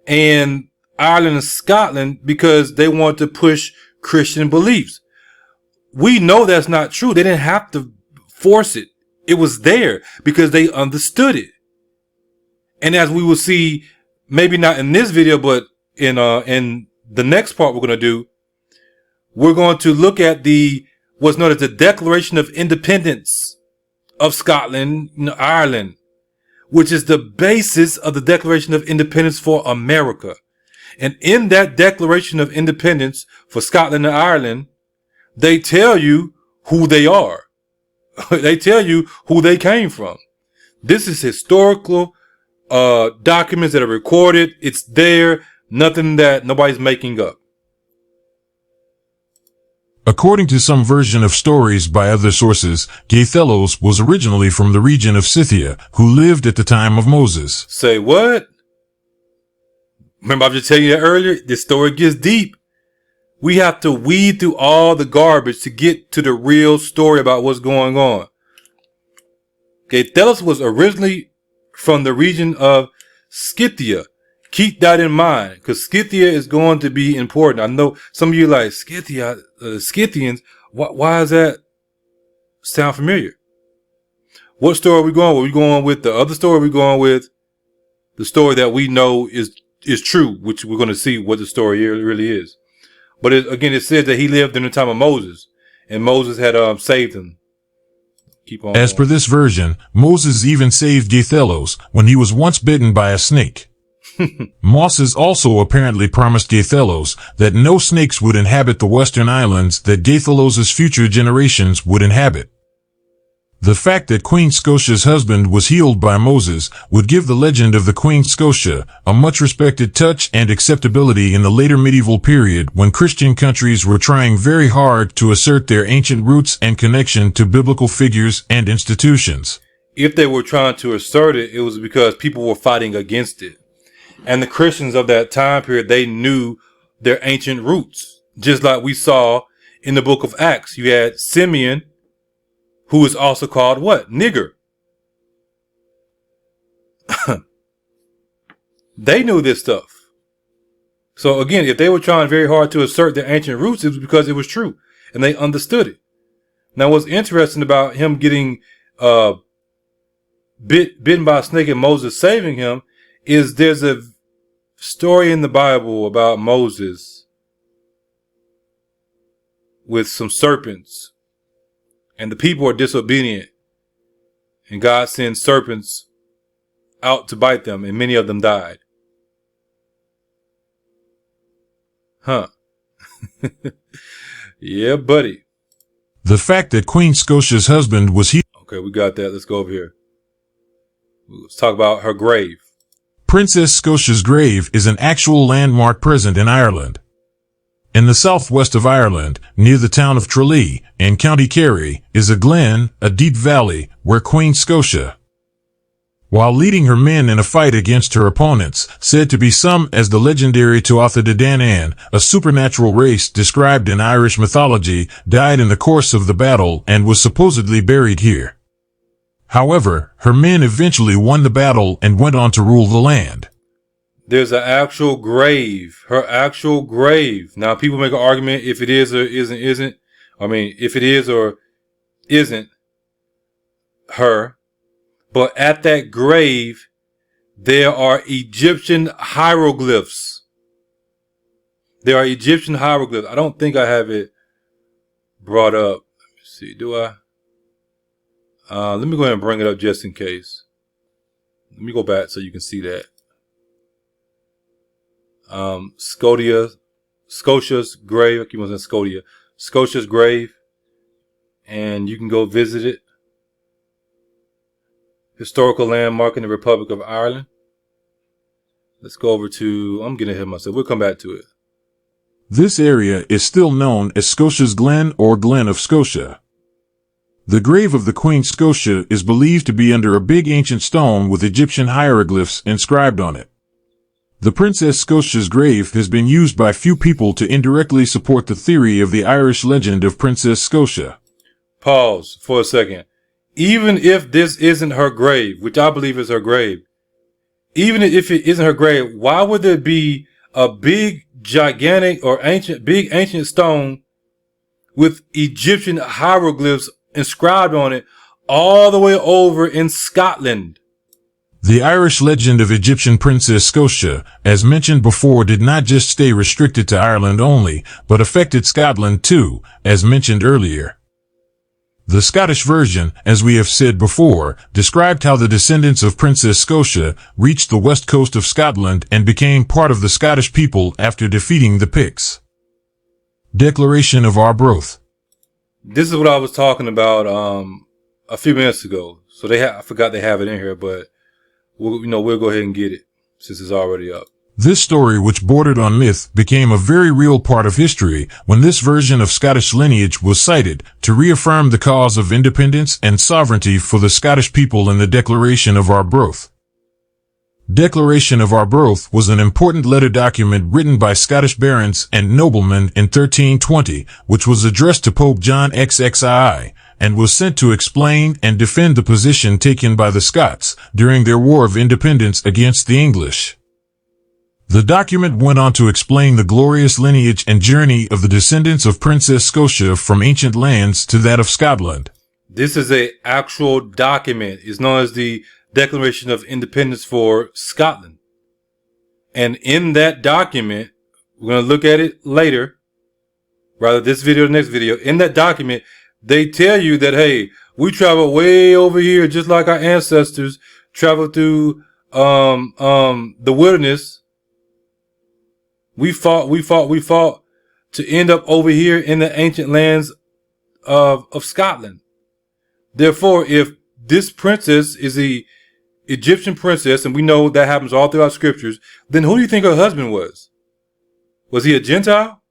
and Ireland and Scotland because they want to push Christian beliefs. We know that's not true. They didn't have to force it. It was there because they understood it. And as we will see, maybe not in this video, but in the next part we're going to do, we're going to look at what's known as the Declaration of Independence of Scotland, Ireland, which is the basis of the Declaration of Independence for America. And in that Declaration of Independence for Scotland and Ireland, they tell you who they are. They tell you who they came from. This is historical documents that are recorded. It's there. Nothing that nobody's making up. According to some version of stories by other sources, Gaythelos was originally from the region of Scythia, who lived at the time of Moses. Say what? Remember I was just telling you that earlier? This story gets deep. We have to weed through all the garbage to get to the real story about what's going on. Gaythelos was originally from the region of Scythia. Keep that in mind, because Scythia is going to be important. I know some of you like Scythia, Scythians. Why does that sound familiar? What story are we going with? Are we going with the other story? Are we going with the story that we know is true, which we're going to see what the story really is. But it said that he lived in the time of Moses, and Moses had saved him. Keep on. As per this version, Moses even saved Gaythelos when he was once bitten by a snake. Mosses also apparently promised Gaythelos that no snakes would inhabit the western islands that Gaythelos' future generations would inhabit. The fact that Queen Scotia's husband was healed by Moses would give the legend of the Queen Scotia a much respected touch and acceptability in the later medieval period when Christian countries were trying very hard to assert their ancient roots and connection to biblical figures and institutions. If they were trying to assert it, it was because people were fighting against it. And the Christians of that time period, they knew their ancient roots. Just like we saw in the book of Acts, you had Simeon, who is also called what? Nigger. They knew this stuff. So again, if they were trying very hard to assert their ancient roots, it was because it was true and they understood it. Now, what's interesting about him getting bitten by a snake and Moses saving him is there's a story in the Bible about Moses with some serpents. And the people are disobedient. And God sends serpents out to bite them, and many of them died. Huh. Yeah, buddy. The fact that Queen Scotia's husband was healed. Okay, we got that. Let's go over here. Let's talk about her grave. Princess Scotia's grave is an actual landmark present in Ireland. In the southwest of Ireland, near the town of Tralee in County Kerry, is a glen, a deep valley, where Queen Scotia, while leading her men in a fight against her opponents, said to be some as the legendary Tuatha De Danann, a supernatural race described in Irish mythology, died in the course of the battle and was supposedly buried here. However, her men eventually won the battle and went on to rule the land. There's an actual grave, her actual grave. Now, people make an argument if it is or isn't. I mean, if it is or isn't her. But at that grave, there are Egyptian hieroglyphs. There are Egyptian hieroglyphs. I don't think I have it brought up. Let me see. Do I? Let me go ahead and bring it up just in case. Let me go back so you can see that. Scotia's grave. I keep on saying Scotia. Scotia's grave. And you can go visit it. Historical landmark in the Republic of Ireland. Let's go over to, I'm getting ahead of myself. We'll come back to it. This area is still known as Scotia's Glen or Glen of Scotia. The grave of the Queen Scotia is believed to be under a big ancient stone with Egyptian hieroglyphs inscribed on it. The Princess Scotia's grave has been used by few people to indirectly support the theory of the Irish legend of Princess Scotia. Pause for a second. Even if this isn't her grave, which I believe is her grave, even if it isn't her grave, why would there be a big, gigantic or ancient stone with Egyptian hieroglyphs inscribed on it all the way over in Scotland? The Irish legend of Egyptian Princess Scotia, as mentioned before, did not just stay restricted to Ireland only, but affected Scotland too, as mentioned earlier. The Scottish version, as we have said before, described how the descendants of Princess Scotia reached the west coast of Scotland and became part of the Scottish people after defeating the Picts. Declaration of Arbroath. This is what I was talking about a few minutes ago. So I forgot they have it in here, but we'll go ahead and get it since it's already up. This story, which bordered on myth, became a very real part of history when this version of Scottish lineage was cited to reaffirm the cause of independence and sovereignty for the Scottish people in the Declaration of Arbroath. Declaration of Arbroath was an important letter document written by Scottish barons and noblemen in 1320, which was addressed to Pope John XXII, and was sent to explain and defend the position taken by the Scots during their War of Independence against the English. The document went on to explain the glorious lineage and journey of the descendants of Princess Scotia from ancient lands to that of Scotland. This is an actual document. It's known as the Declaration of Independence for Scotland. And in that document, we're going to look at it later, rather this video or the next video. In that document, they tell you that, hey, we traveled way over here just like our ancestors traveled through the wilderness. We fought to end up over here in the ancient lands of Scotland. Therefore, if this princess is the Egyptian princess, and we know that happens all throughout scriptures, then who do you think her husband was? Was he a Gentile?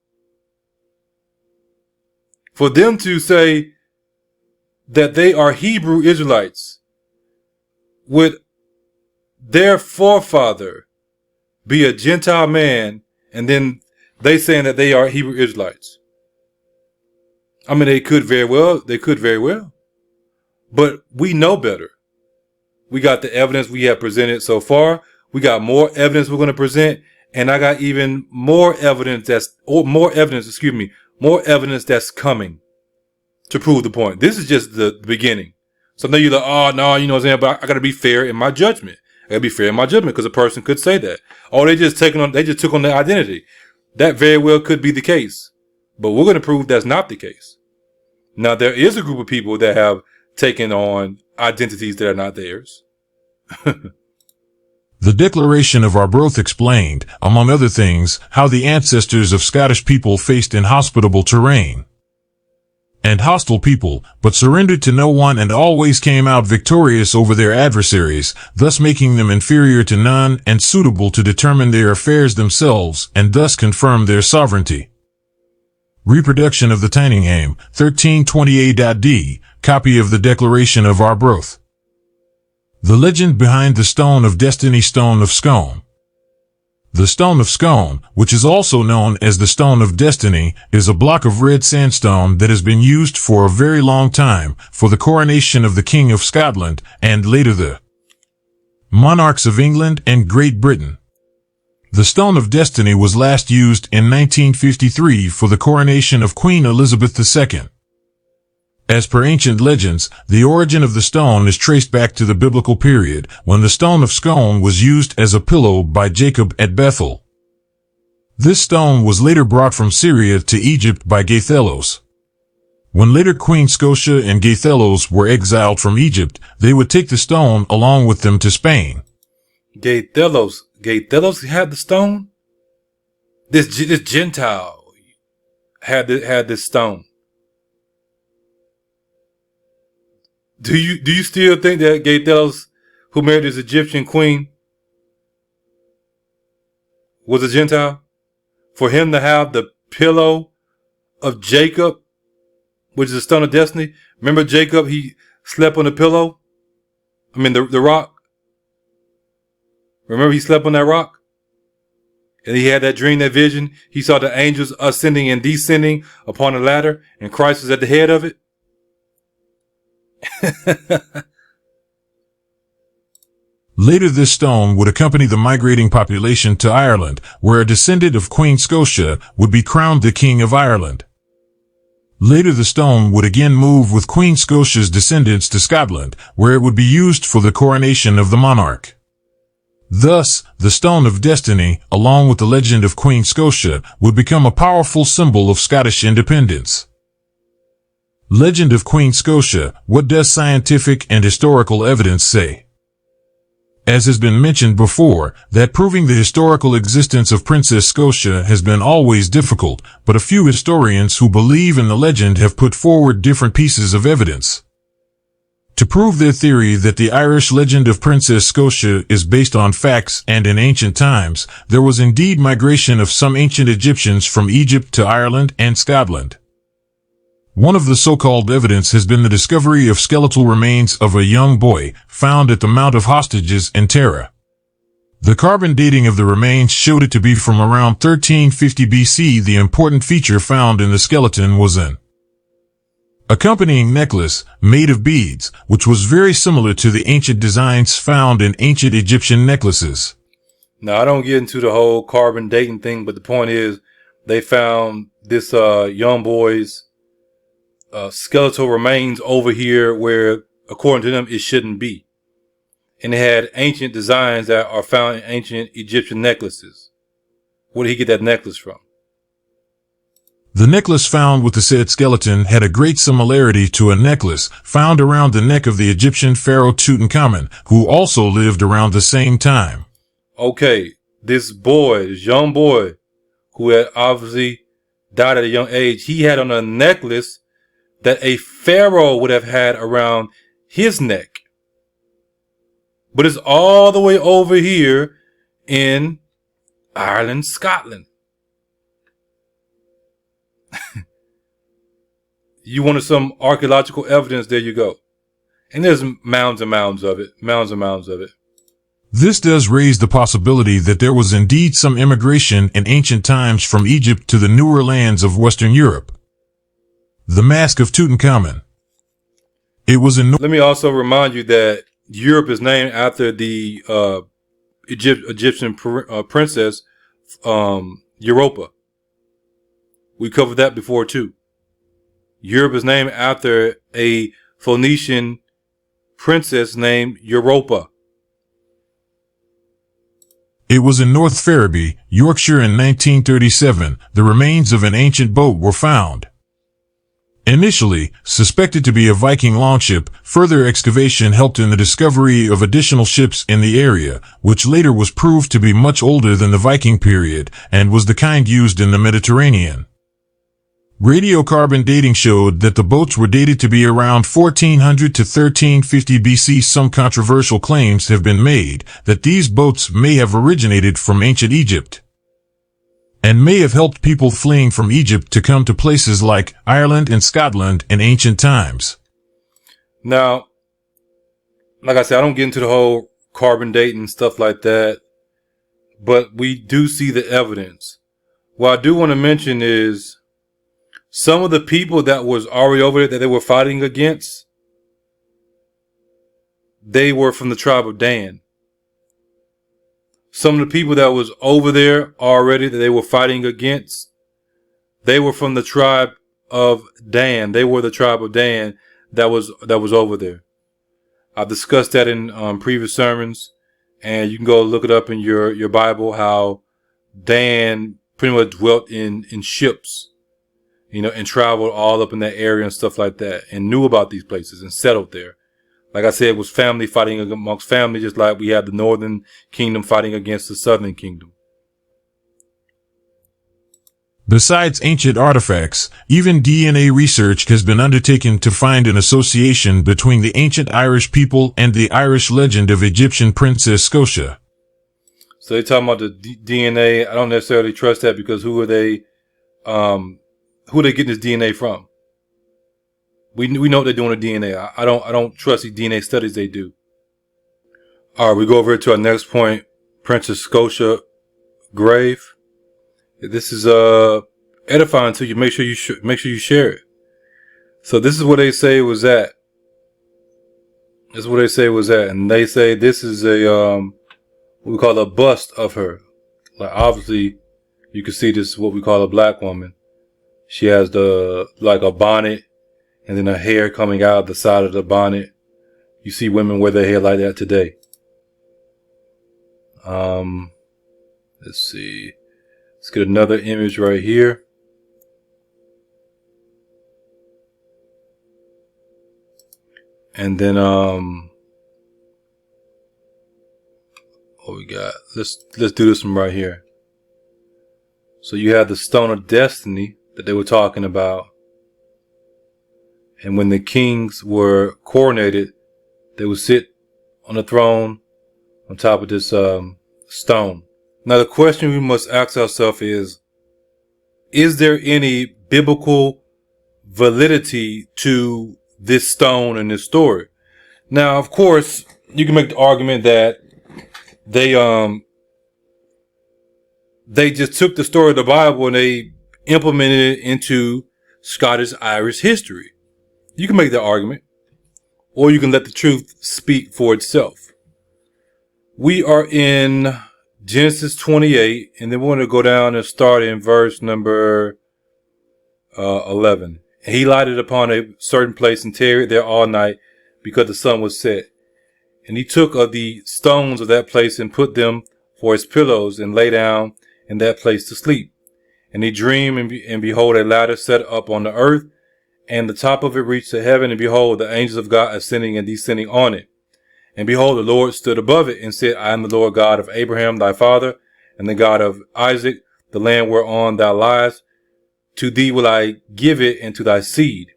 For them to say that they are Hebrew Israelites, would their forefather be a Gentile man, and then they saying that they are Hebrew Israelites? I mean, they could very well. But we know better. We got the evidence we have presented so far. We got more evidence we're going to present. And I got even more evidence more evidence that's coming to prove the point. This is just the beginning. So now you're like, oh, no, you know what I'm saying? But I got to be fair in my judgment. I got to be fair in my judgment because a person could say that. Oh, they just took on their identity. That very well could be the case. But we're going to prove that's not the case. Now, there is a group of people that have taken on identities that are not theirs. The Declaration of Arbroath explained, among other things, how the ancestors of Scottish people faced inhospitable terrain and hostile people, but surrendered to no one and always came out victorious over their adversaries, thus making them inferior to none and suitable to determine their affairs themselves, and thus confirm their sovereignty. Reproduction of the Tyningham, 1328.d, copy of the Declaration of Arbroath. The legend behind the Stone of Destiny, Stone of Scone. The Stone of Scone, which is also known as the Stone of Destiny, is a block of red sandstone that has been used for a very long time for the coronation of the King of Scotland and later the monarchs of England and Great Britain. The Stone of Destiny was last used in 1953 for the coronation of Queen Elizabeth II. As per ancient legends, the origin of the stone is traced back to the biblical period, when the Stone of Scone was used as a pillow by Jacob at Bethel. This stone was later brought from Syria to Egypt by Gaythelos. When later Queen Scota and Gaythelos were exiled from Egypt, they would take the stone along with them to Spain. Gaythelos had the stone? This Gentile had this stone. Do you still think that Gaythelos, who married his Egyptian queen, was a Gentile? For him to have the pillow of Jacob, which is the Stone of Destiny. Remember Jacob, he slept on the pillow? I mean, the rock. Remember he slept on that rock? And he had that dream, that vision. He saw the angels ascending and descending upon a ladder, and Christ was at the head of it. Later this stone would accompany the migrating population to Ireland, where a descendant of Queen Scota would be crowned the King of Ireland. Later the stone would again move with Queen Scotia's descendants to Scotland, where it would be used for the coronation of the monarch. Thus, the Stone of Destiny, along with the legend of Queen Scota, would become a powerful symbol of Scottish independence. Legend of Queen Scota, what does scientific and historical evidence say? As has been mentioned before, that proving the historical existence of Princess Scota has been always difficult, but a few historians who believe in the legend have put forward different pieces of evidence to prove their theory that the Irish legend of Princess Scota is based on facts, and in ancient times, there was indeed migration of some ancient Egyptians from Egypt to Ireland and Scotland. One of the so-called evidence has been the discovery of skeletal remains of a young boy found at the Mount of Hostages in Tara. The carbon dating of the remains showed it to be from around 1350 BC. The important feature found in the skeleton was an accompanying necklace made of beads, which was very similar to the ancient designs found in ancient Egyptian necklaces. Now, I don't get into the whole carbon dating thing, but the point is they found this young boy's skeletal remains over here where, according to them, it shouldn't be. And it had ancient designs that are found in ancient Egyptian necklaces. Where did he get that necklace from? The necklace found with the said skeleton had a great similarity to a necklace found around the neck of the Egyptian pharaoh Tutankhamun, who also lived around the same time. Okay, this young boy, who had obviously died at a young age, he had on a necklace that a pharaoh would have had around his neck. But it's all the way over here in Ireland, Scotland. You wanted some archaeological evidence, there you go. And there's mounds and mounds of it. Mounds and mounds of it. This does raise the possibility that there was indeed some immigration in ancient times from Egypt to the newer lands of Western Europe. The Mask of Tutankhamun. It was in... Let me also remind you that Europe is named after the Egyptian princess, Europa. We covered that before too. Europe is named after a Phoenician princess named Europa. It was in North Ferriby, Yorkshire in 1937, the remains of an ancient boat were found. Initially suspected to be a Viking longship, further excavation helped in the discovery of additional ships in the area, which later was proved to be much older than the Viking period and was the kind used in the Mediterranean. Radiocarbon dating showed that the boats were dated to be around 1400 to 1350 BC. Some controversial claims have been made that these boats may have originated from ancient Egypt and may have helped people fleeing from Egypt to come to places like Ireland and Scotland in ancient times. Now, like I said, I don't get into the whole carbon dating and stuff like that, but we do see the evidence. What I do want to mention is some of the people that was already over there that they were fighting against, they were from the tribe of Dan. Some of the people that was over there already that they were fighting against, they were from the tribe of Dan. They were the tribe of Dan that was over there. I've discussed that in previous sermons, and you can go look it up in your Bible, how Dan pretty much dwelt in ships, and traveled all up in that area and stuff like that, and knew about these places and settled there. Like I said, it was family fighting amongst family, just like we had the northern kingdom fighting against the southern kingdom. Besides ancient artifacts, even DNA research has been undertaken to find an association between the ancient Irish people and the Irish legend of Egyptian Princess Scota. So they're talking about the DNA. I don't necessarily trust that, because who are they getting this DNA from? We know what they're doing with DNA. I don't trust the DNA studies they do. All right, we go over to our next point, Princess Scota grave. This is edifying to you. Make sure you share it. So this is what they say was at. This is what they say was at, and they say this is a what we call a bust of her. Like, obviously, you can see this is what we call a black woman. She has like a bonnet, and then her hair coming out of the side of the bonnet. You see women wear their hair like that today. Let's see. Let's get another image right here. And then what we got? Let's do this one right here. So you have the Stone of Destiny that they were talking about. And when the kings were coronated, they would sit on the throne on top of this stone. Now the question we must ask ourselves is there any biblical validity to this stone and this story? Now, of course, you can make the argument that they just took the story of the Bible and they implemented it into Scottish Irish history. You can make that argument, or you can let the truth speak for itself. We are in Genesis 28, and then we're going to go down and start in verse number 11. And he lighted upon a certain place and tarried there all night, because the sun was set. And he took of the stones of that place and put them for his pillows, and lay down in that place to sleep. And he dreamed, and behold, a ladder set up on the earth, and the top of it reached to heaven, and behold, the angels of God ascending and descending on it. And behold, the Lord stood above it and said, I am the Lord God of Abraham thy father, and the God of Isaac. The land whereon thou liest, to thee will I give it, and to thy seed.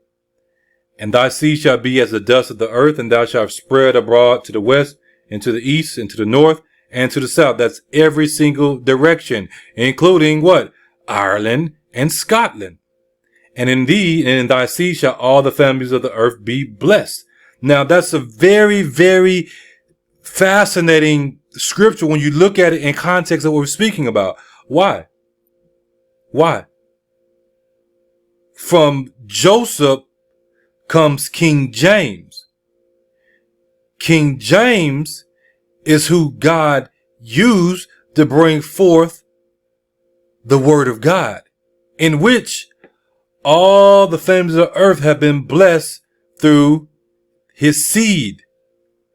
And thy seed shall be as the dust of the earth, and thou shalt spread abroad to the west, and to the east, and to the north, and to the south. That's every single direction, including what? Ireland and Scotland. And in thee and in thy seed shall all the families of the earth be blessed. Now, that's a very, very fascinating scripture when you look at it in context of what we're speaking about. Why? Why? From Joseph comes King James. King James is who God used to bring forth the word of God, in which all the families of the earth have been blessed through his seed.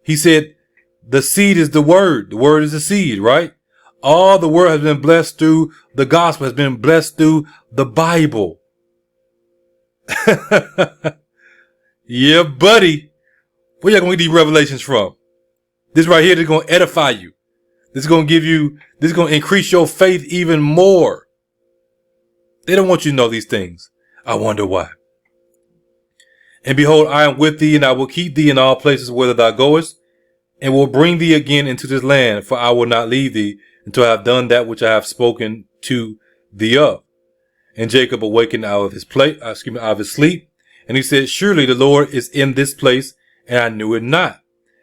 He said the seed is the word. The word is the seed, right? All the word has been blessed through the gospel, has been blessed through the Bible. Yeah, buddy. Where y'all gonna get these revelations from? This right here is gonna edify you. This is gonna this is gonna increase your faith even more. They don't want you to know these things. I wonder why. And behold, I am with thee, and I will keep thee in all places whither thou goest, and will bring thee again into this land, for I will not leave thee until I have done that which I have spoken to thee of. And Jacob awakened out of his out of his sleep, and he said, surely the Lord is in this place, and I knew it not.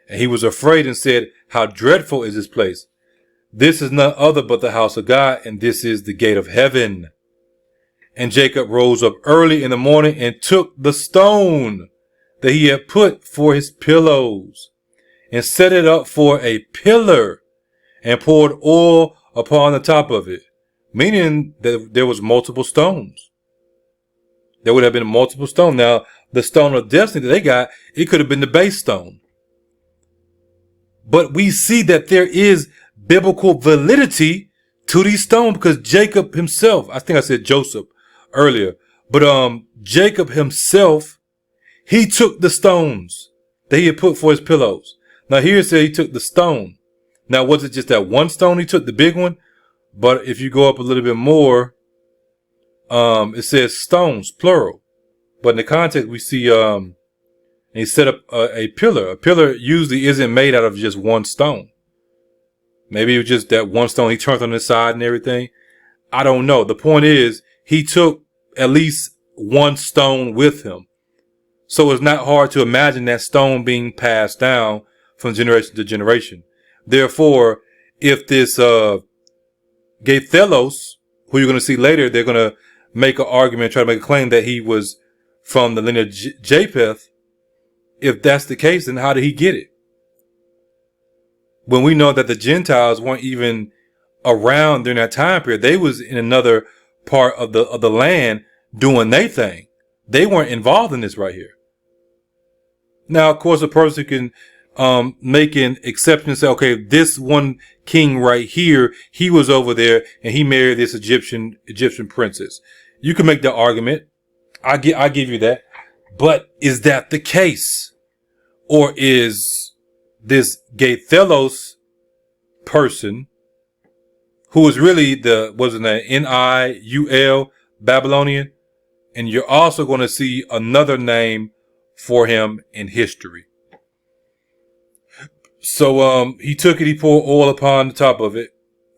And he was afraid and said, how dreadful is this place? This is none other but the house of God, and this is the gate of heaven. And Jacob rose up early in the morning and took the stone that he had put for his pillows and set it up for a pillar and poured oil upon the top of it, meaning that there was multiple stones. There would have been multiple stones. Now, the stone of destiny that they got, it could have been the base stone. But we see that there is biblical validity to these stones because Jacob himself, I think I said Joseph earlier, but Jacob himself, he took the stones that he had put for his pillows. Now here it says he took the stone. Now was it just that one stone he took, the big one? But if you go up a little bit more, it says stones, plural. But in the context we see he set up a pillar. A pillar usually isn't made out of just one stone. Maybe it was just that one stone he turned on the side and everything. I don't know. The point is, he took at least one stone with him. So it's not hard to imagine that stone being passed down from generation to generation. Therefore, if this Gaythelos, who you're going to see later, they're going to make an argument, try to make a claim that he was from the lineage of Japheth. If that's the case, then how did he get it? When we know that the Gentiles weren't even around during that time period, they was in another part of the land doing their thing. They weren't involved in this right here. Now, of course, a person can make an exception and say, okay, this one king right here, he was over there and he married this Egyptian princess. You can make that argument. I give you that. But is that the case? Or is this Gaythelos person, who was really wasn't that Niul, Babylonian? And you're also going to see another name for him in history. So, he took it, he poured oil upon the top of it.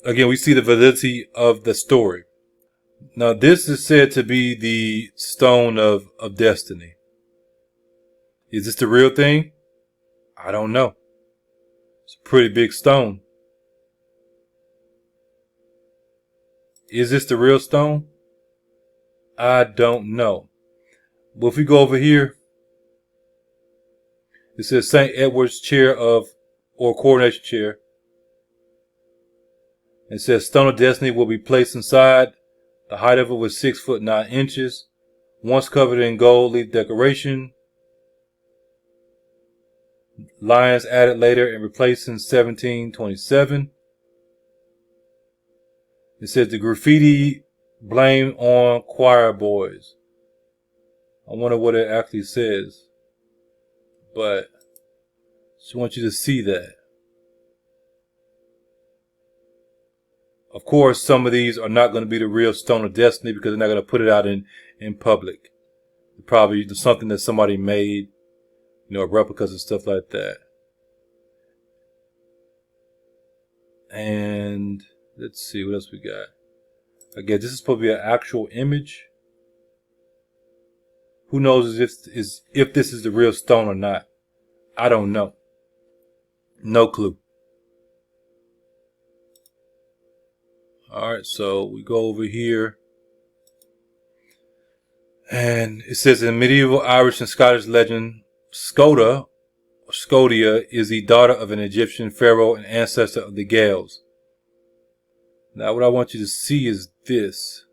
Again, we see the validity of the story. Now, this is said to be the stone of destiny. Is this the real thing? I don't know. It's a pretty big stone. Is this the real stone? I don't know. But if we go over here, it says St. Edward's chair or coronation chair. It says Stone of Destiny will be placed inside. The height of it was 6 foot 9 inches. Once covered in gold leaf decoration. Lions added later and replaced in 1727. It says the graffiti blame on choir boys. I wonder what it actually says. But she wants you to see that. Of course, some of these are not going to be the real Stone of Destiny because they're not going to put it out in public. Probably something that somebody made, replicas and stuff like that. And let's see what else we got. Again, this is supposed to be an actual image. Who knows if this is the real stone or not? I don't know. No clue. All right, so we go over here. And it says in medieval Irish and Scottish legend, Scota, or Scotia, is the daughter of an Egyptian pharaoh and ancestor of the Gaels. Now what I want you to see is this.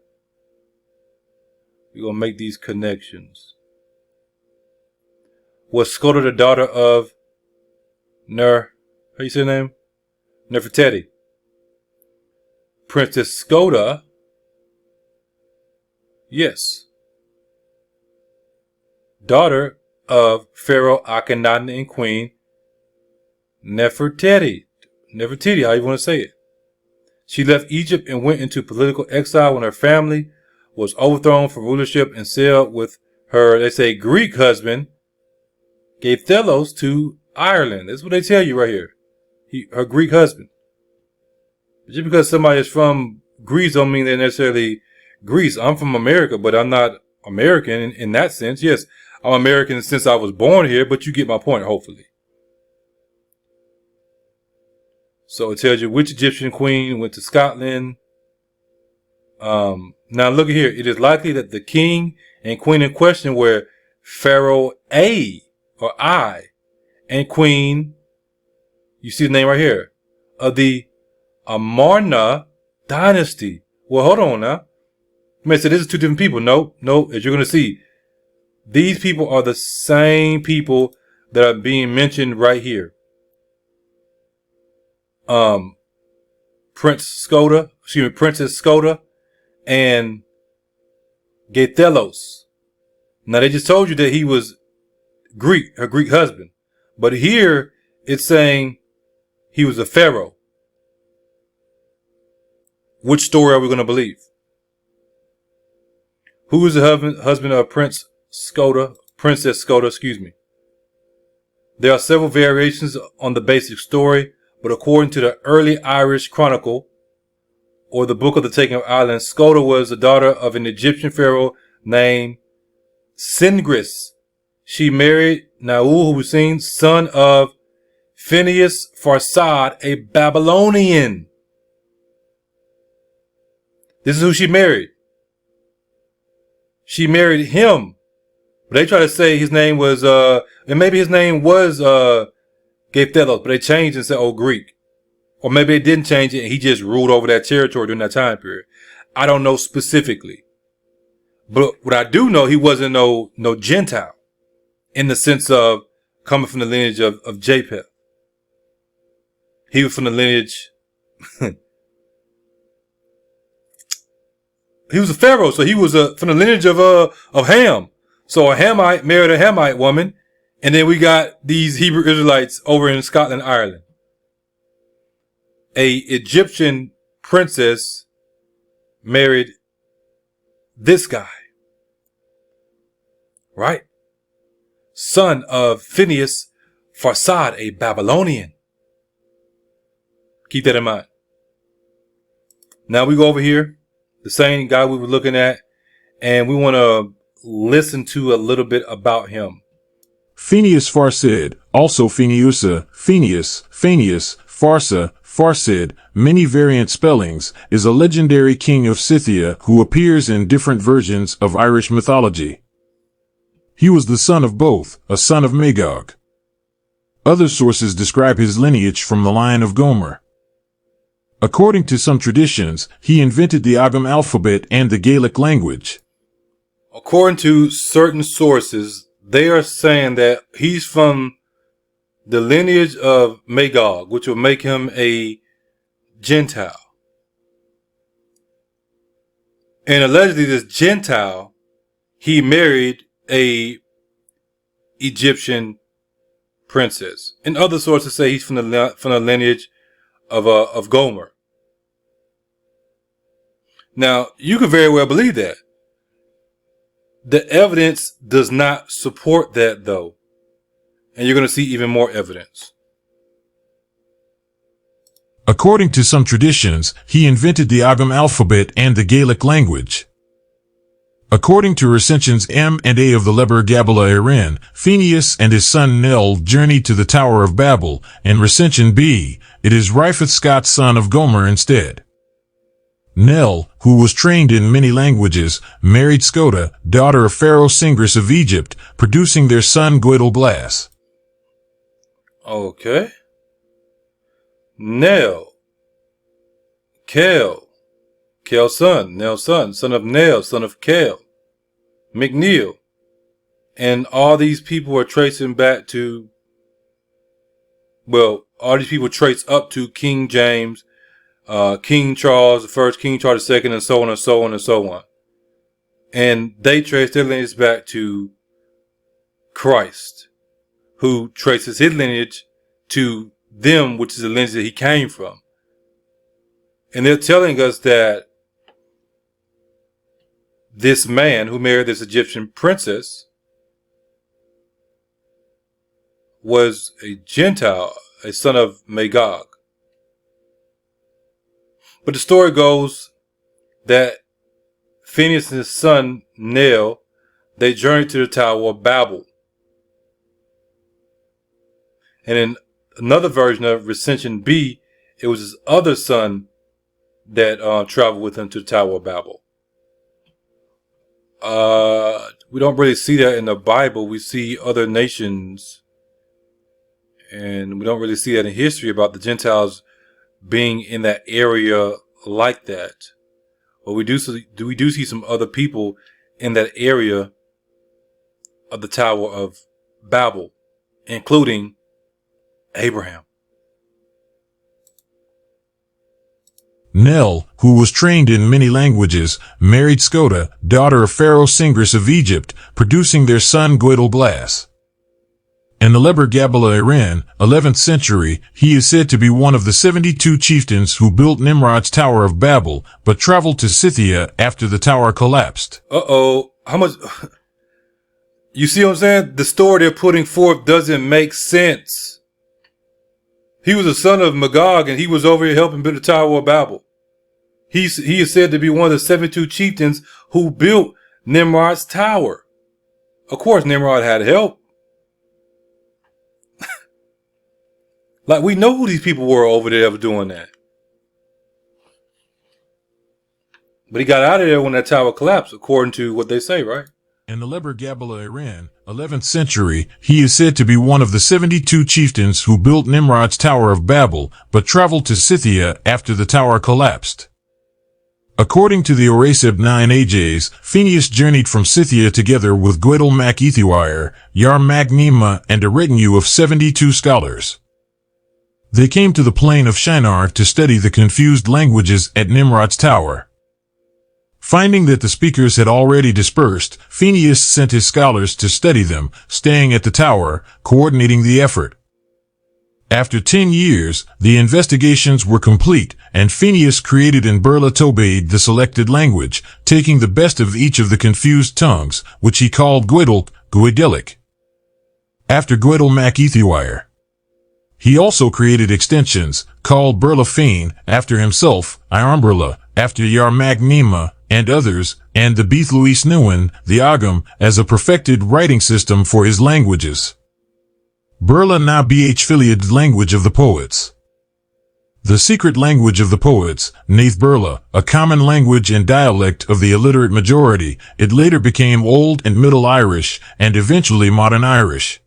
We're going to make these connections. Was Scota the daughter of how you say her name? Nefertiti. Princess Scota, yes. Daughter of Pharaoh Akhenaten and Queen Nefertiti. Nefertiti, how you want to say it. She left Egypt and went into political exile when her family was overthrown from rulership and sailed with her, they say, Greek husband, Gaythelos, to Ireland. That's what they tell you right here. Her Greek husband. Just because somebody is from Greece don't mean they're necessarily Greece. I'm from America, but I'm not American in that sense. Yes, I'm American since I was born here, but you get my point, hopefully. So it tells you which Egyptian queen went to Scotland. Now look at here. It is likely that the king and queen in question were Pharaoh I, and queen, you see the name right here, of the Amarna dynasty. Well, hold on now. You may say this is two different people. No, as you're going to see, these people are the same people that are being mentioned right here. Princess Scota and Gaythelos. Now they just told you that he was Greek, her Greek husband. But here it's saying he was a pharaoh. Which story are we going to believe? Who is the husband of Princess Scota, excuse me. There are several variations on the basic story, but according to the early Irish Chronicle, or the Book of the Taking of Ireland, Scota was the daughter of an Egyptian pharaoh named Singris. She married Naul Hussein, son of Phineas Farsad, a Babylonian. This is who she married. She married him. But they try to say his name was, and maybe his name was Gaythelos, but they changed and said, Greek. Or maybe they didn't change it and he just ruled over that territory during that time period. I don't know specifically. But what I do know, he wasn't no Gentile in the sense of coming from the lineage of Japheth. He was from the lineage. He was a pharaoh, so he was from the lineage of Ham. So a Hamite married a Hamite woman, and then we got these Hebrew Israelites over in Scotland, Ireland. A Egyptian princess married this guy, right? Son of Phineas Farsad, a Babylonian. Keep that in mind. Now we go over here, the same guy we were looking at, and we want to listen to a little bit about him. Phineas Farsid, also Phineusa, Phineas, Farsa, Farsid, many variant spellings, is a legendary king of Scythia who appears in different versions of Irish mythology. He was the son of both, a son of Magog. Other sources describe his lineage from the line of Gomer. According to some traditions, he invented the Ogham alphabet and the Gaelic language. According to certain sources, they are saying that he's from the lineage of Magog, which will make him a Gentile. And allegedly this Gentile, he married a Egyptian princess. And other sources say he's from the lineage of Gomer. Now, you could very well believe that. The evidence does not support that, though. And you're going to see even more evidence. According to some traditions, he invented the Ogham alphabet and the Gaelic language. According to recensions M and A of the Liber Gabala Iran, Phineas and his son Nell journeyed to the Tower of Babel, and recension B, it is Rifeth Scott's son of Gomer instead. Nell, who was trained in many languages, married Scota, daughter of Pharaoh Singris of Egypt, producing their son Gwydelblas. Okay. Nell. Kel. Kel's son. Nell's son of Nell, son of Kel. McNeil. And all these people are tracing back to, well, all these people trace up to King James, King Charles I, King Charles II, and so on and so on and so on. And they trace their lineage back to Christ, who traces his lineage to them, which is the lineage that he came from. And they're telling us that this man who married this Egyptian princess was a Gentile, a son of Magog. But the story goes that Phineas and his son Nell, they journeyed to the Tower of Babel. And in another version of recension B, it was his other son that traveled with him to the Tower of Babel. We don't really see that in the Bible. We see other nations, and we don't really see that in history about the Gentiles being in that area like that. But we do see some other people in that area of the Tower of Babel, including Abraham. Nell, who was trained in many languages, married Scota, daughter of Pharaoh Singris of Egypt, producing their son Gwydelblas. In the Liber Gabala Iran, 11th century, he is said to be one of the 72 chieftains who built Nimrod's Tower of Babel, but traveled to Scythia after the tower collapsed. How much? You see what I'm saying? The story they're putting forth doesn't make sense. He was a son of Magog, and he was over here helping build the Tower of Babel. He is said to be one of the 72 chieftains who built Nimrod's tower. Of course, Nimrod had help. Like, we know who these people were over there doing that. But he got out of there when that tower collapsed, according to what they say, right? In the Liber Gabala Iran, 11th century, he is said to be one of the 72 chieftains who built Nimrod's Tower of Babel, but traveled to Scythia after the tower collapsed. According to the Orasib 9 Ages, Phineas journeyed from Scythia together with Gwyddel mac Ethywire, Yar Magnema, and a retinue of 72 scholars. They came to the plain of Shinar to study the confused languages at Nimrod's tower. Finding that the speakers had already dispersed, Phineas sent his scholars to study them, staying at the tower, coordinating the effort. After 10 years, the investigations were complete, and Phineas created in Burla Tobade the selected language, taking the best of each of the confused tongues, which he called Gwydelic, after Gwyddel mac Ethywire. He also created extensions, called Burla Fane, after himself, Iarmburla, after Yar Magnema, and others, and the Beth Louis Newen, the Ogham, as a perfected writing system for his languages. Burla na bh Filiad language of the poets. The secret language of the poets, Nath Burla, a common language and dialect of the illiterate majority, it later became Old and Middle Irish, and eventually Modern Irish.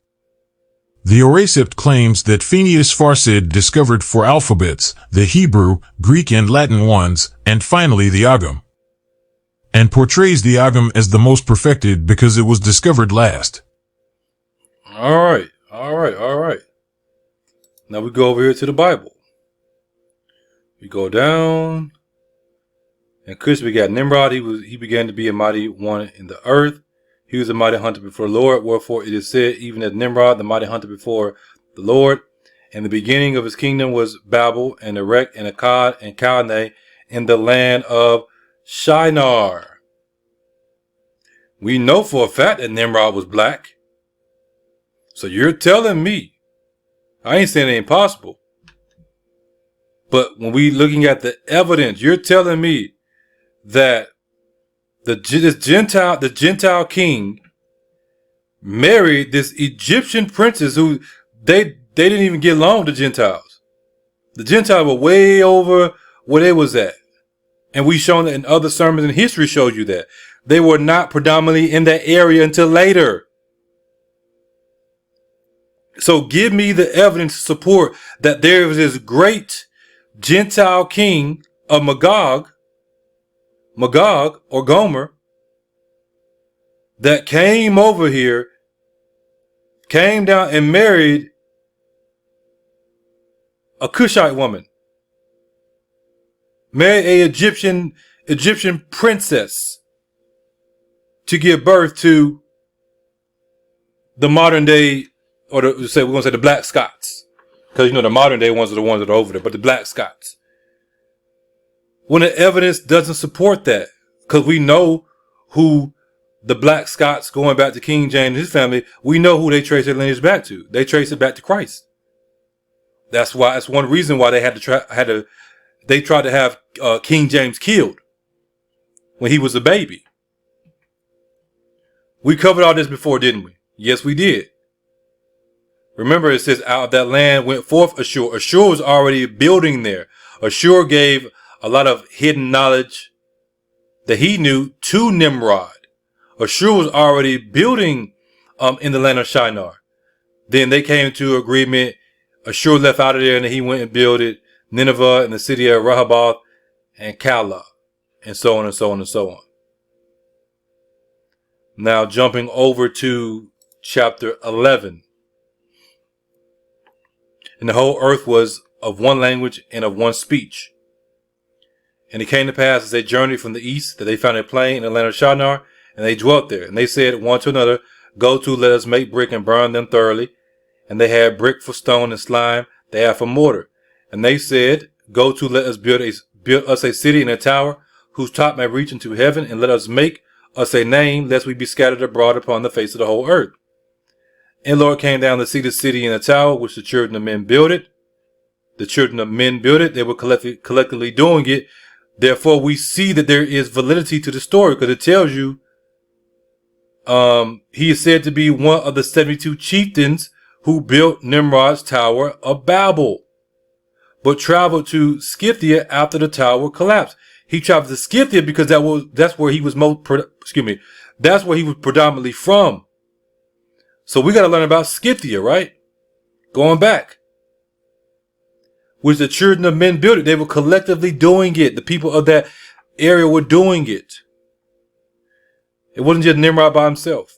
The Orasipt claims that Phineas Farsid discovered 4 alphabets, the Hebrew, Greek and Latin ones, and finally the Ogham, and portrays the Ogham as the most perfected because it was discovered last. All right. Now we go over here to the Bible. We go down, And Cush begat Nimrod. He began to be a mighty one in the earth. He was a mighty hunter before the Lord. Wherefore it is said, even as Nimrod, the mighty hunter before the Lord. And the beginning of his kingdom was Babel and Erech and Akkad and Calneh in the land of Shinar. We know for a fact that Nimrod was black. So you're telling me, I ain't saying it ain't possible, but when we looking at the evidence, you're telling me that the Gentile king married this Egyptian princess who they didn't even get along with the Gentiles. The Gentiles were way over where they was at. And we shown that in other sermons, and history shows you that. They were not predominantly in that area until later. So give me the evidence to support that there was this great Gentile king of Magog or Gomer, that came over here, came down and married a Cushite woman, married a Egyptian princess to give birth to the modern day, or we're going to say the Black Scots, because the modern day ones are the ones that are over there, but the Black Scots. When the evidence doesn't support that, because we know who the Black Scots, going back to King James and his family, we know who they trace their lineage back to. They trace it back to Christ. That's one reason why they they tried to have King James killed when he was a baby. We covered all this before, didn't we? Yes, we did. Remember, it says, out of that land went forth Ashur. Ashur was already building there. Ashur gave a lot of hidden knowledge that he knew to Nimrod. Ashur was already building in the land of Shinar. Then they came to agreement. Ashur left out of there, and then he went and builded Nineveh and the city of Rehoboth and Calah, and so on and so on and so on. Now jumping over to chapter 11. And the whole earth was of one language and of one speech. And it came to pass as they journeyed from the east that they found a plain in the land of Shinar, and they dwelt there. And they said one to another, go to, let us make brick and burn them thoroughly. And they had brick for stone and slime, they had for mortar. And they said, go to, let us build us a city and a tower, whose top may reach into heaven, and let us make us a name, lest we be scattered abroad upon the face of the whole earth. And the Lord came down to see the city and the tower, which the children of men builded. The children of men built it. They were collectively doing it. Therefore, we see that there is validity to the story, because it tells you he is said to be one of the 72 chieftains who built Nimrod's Tower of Babel, but traveled to Scythia after the tower collapsed. He traveled to Scythia because that's where he was that's where he was predominantly from. So we got to learn about Scythia, right? Going back. Which the children of men built it. They were collectively doing it. The people of that area were doing it. It wasn't just Nimrod by himself.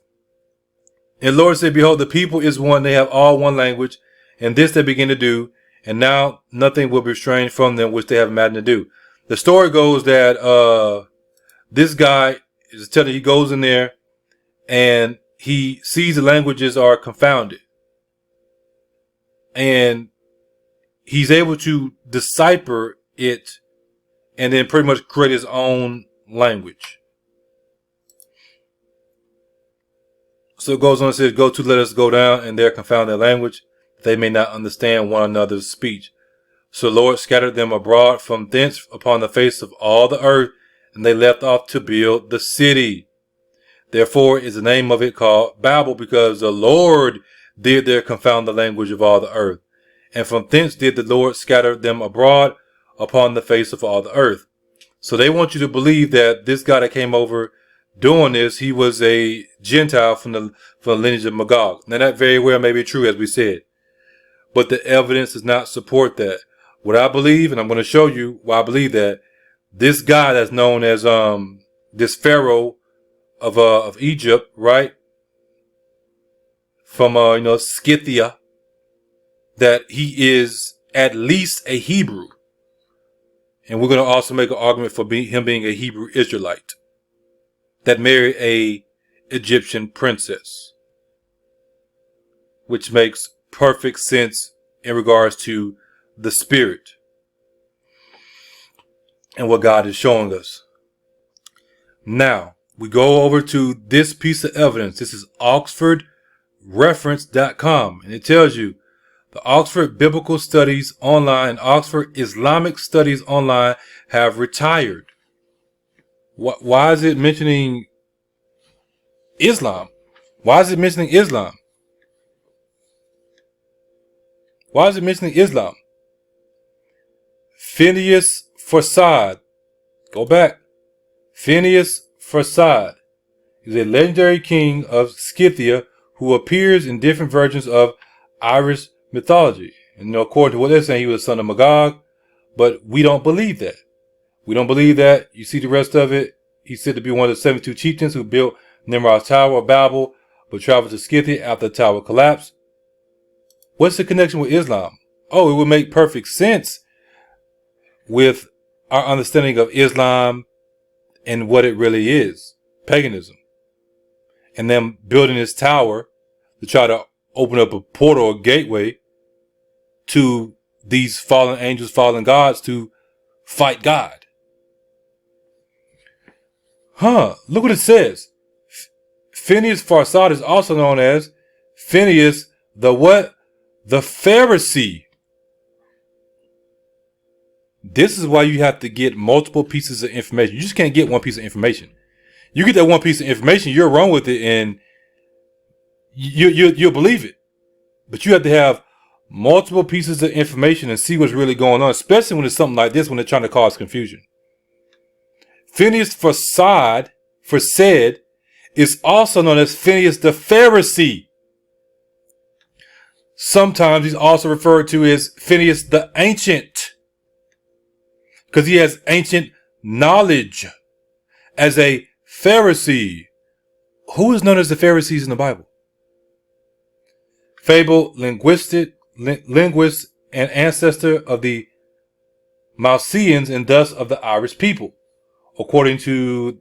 And the Lord said, behold, the people is one. They have all one language. And this they begin to do. And now nothing will be restrained from them which they have imagined to do. The story goes that this guy is telling, he goes in there and he sees the languages are confounded. And he's able to decipher it and then pretty much create his own language. So it goes on and says, go to, let us go down, and there confound their language, that they may not understand one another's speech. So the Lord scattered them abroad from thence upon the face of all the earth, and they left off to build the city. Therefore is the name of it called Babel, because the Lord did there confound the language of all the earth. And from thence did the Lord scatter them abroad upon the face of all the earth. So they want you to believe that this guy that came over doing this, he was a Gentile from the lineage of Magog. Now that very well may be true, as we said, but the evidence does not support that. What I believe, and I'm going to show you why I believe that, this guy that's known as this Pharaoh of Egypt, right, from Scythia, that he is at least a Hebrew. And we're going to also make an argument for him being a Hebrew Israelite that married a Egyptian princess, which makes perfect sense in regards to the spirit and what God is showing us. Now, we go over to this piece of evidence. This is OxfordReference.com, and it tells you the Oxford Biblical Studies Online and Oxford Islamic Studies Online have retired. Why is it mentioning Islam? Why is it mentioning Islam? Why is it mentioning Islam? Phineas Forsad. Go back. Phineas Forsad is a legendary king of Scythia who appears in different versions of Irish mythology. And according to what they're saying, he was a son of Magog, but we don't believe that. We don't believe that. You see the rest of it. He's said to be one of the 72 chieftains who built Nimrod's Tower of Babel, but traveled to Scythia after the tower collapsed. What's the connection with Islam? Oh, it would make perfect sense with our understanding of Islam and what it really is, paganism. And them building this tower to try to open up a portal or gateway to these fallen angels, fallen gods to fight God. Look what it says. Phineas Forsad is also known as Phineas the what? The Pharisee. This is why you have to get multiple pieces of information. You just can't get one piece of information. You get that one piece of information, you're wrong with it, and you'll believe it. But you have to have multiple pieces of information and see what's really going on, especially when it's something like this, when they're trying to cause confusion. Phineas Forsad is also known as Phineas the Pharisee. Sometimes he's also referred to as Phineas the Ancient, because he has ancient knowledge as a Pharisee. Who is known as the Pharisees in the Bible? Fabled linguist and ancestor of the Mausians and thus of the Irish people. According to,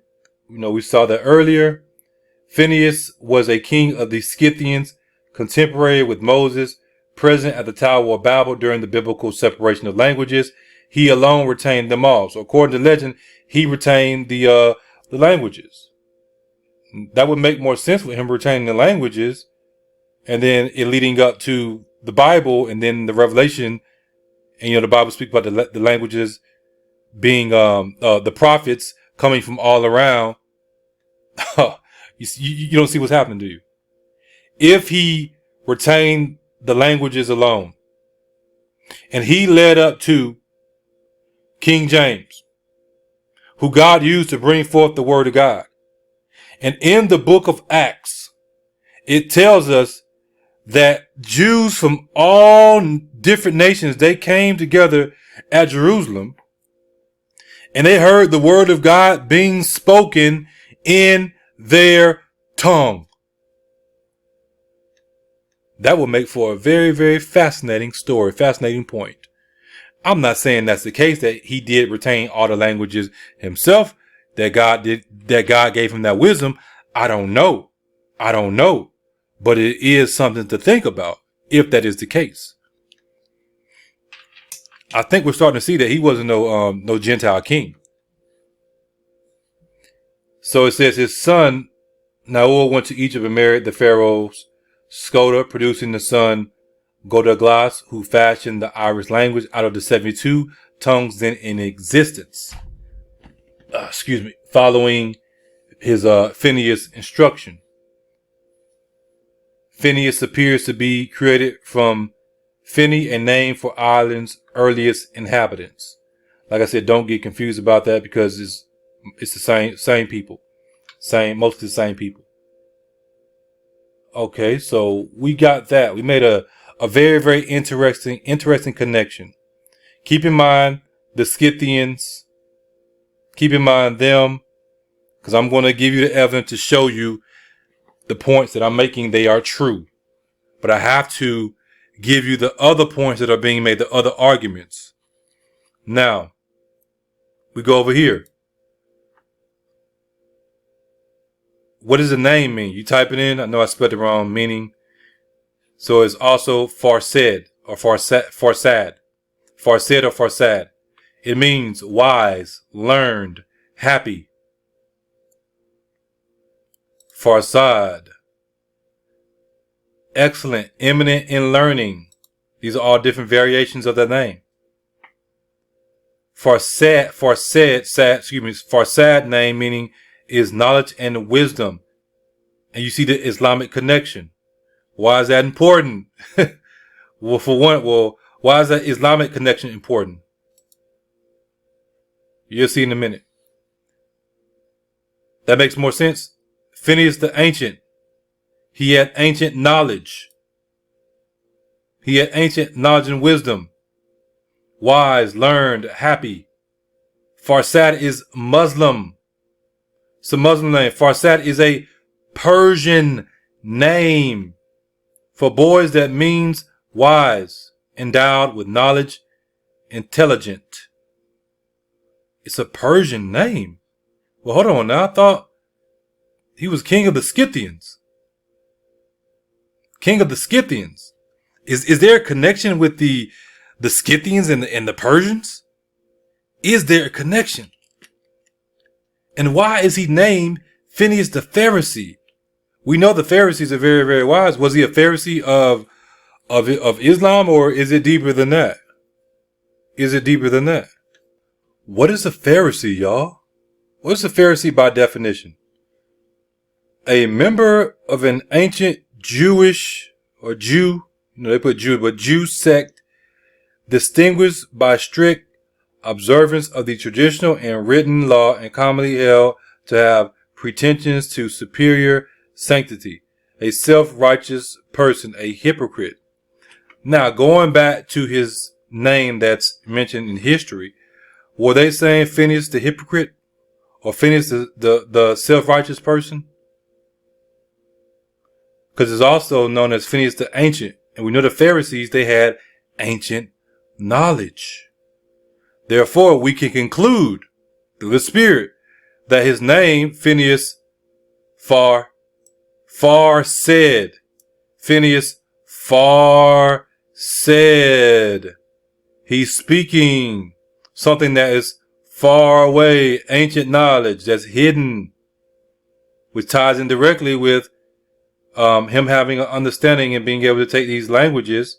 we saw that earlier, Phineas was a king of the Scythians, contemporary with Moses, present at the Tower of Babel during the biblical separation of languages. He alone retained them all. So according to legend, he retained the languages. That would make more sense with him retaining the languages, and then it leading up to the Bible, and then the Revelation, and the Bible speaks about the languages being the prophets coming from all around. You don't see what's happening, do you? If he retained the languages alone, and he led up to King James, who God used to bring forth the word of God. And in the book of Acts, it tells us that Jews from all different nations, they came together at Jerusalem, and they heard the word of God being spoken in their tongue. That will make for a very, very fascinating story, fascinating point. I'm not saying that's the case, that he did retain all the languages himself, that God gave him that wisdom. I don't know. But it is something to think about if that is the case. I think we're starting to see that he wasn't no Gentile king. So it says his son Niall went to Egypt and married the Pharaoh's Scota, producing the son Godaglas, who fashioned the Irish language out of the 72 tongues then in existence. Following his Phineas instruction. Phineas appears to be created from Finney, a name for Ireland's earliest inhabitants. Like I said, don't get confused about that, because it's the same people, mostly the same people. Okay, so we got that. We made a very, very interesting connection. Keep in mind the Scythians. Keep in mind them, because I'm going to give you the evidence to show you the points that I'm making. They are true, but I have to give you the other points that are being made, the other arguments. Now, We go over here. What does the name mean? You type it in. I know I spelled the wrong meaning. So it's also farsed or farsad. Farsed or farsad. It means wise, learned, happy. Farsad. Excellent, eminent in learning. These are all different variations of that name. Farsad name meaning is knowledge and wisdom. And you see the Islamic connection. Why is that important? Why is that Islamic connection important? You'll see in a minute. That makes more sense. Phineas the Ancient. He had ancient knowledge. He had ancient knowledge and wisdom. Wise, learned, happy. Farsad is Muslim. It's a Muslim name. Farsad is a Persian name. For boys, that means wise, endowed with knowledge, intelligent. It's a Persian name. Well, hold on now. I thought he was king of the Scythians. King of the Scythians. Is there a connection with the Scythians and the Persians? Is there a connection? And why is he named Phineas the Pharisee? We know the Pharisees are very, very wise. Was he a Pharisee of Islam, or is it deeper than that? Is it deeper than that? What is a Pharisee, y'all? What is a Pharisee by definition? A member of an ancient Jewish or Jew, they put Jew, but Jew sect, distinguished by strict observance of the traditional and written law and commonly held to have pretensions to superior sanctity. A self-righteous person, a hypocrite. Now, going back to his name that's mentioned in history, were they saying Phineas the hypocrite or Phineas the self-righteous person? Because it's also known as Phineas the Ancient. And we know the Pharisees, they had ancient knowledge. Therefore, we can conclude through the Spirit that his name, Phineas said. Phineas said. He's speaking something that is far away, ancient knowledge that's hidden, which ties in directly with him having an understanding and being able to take these languages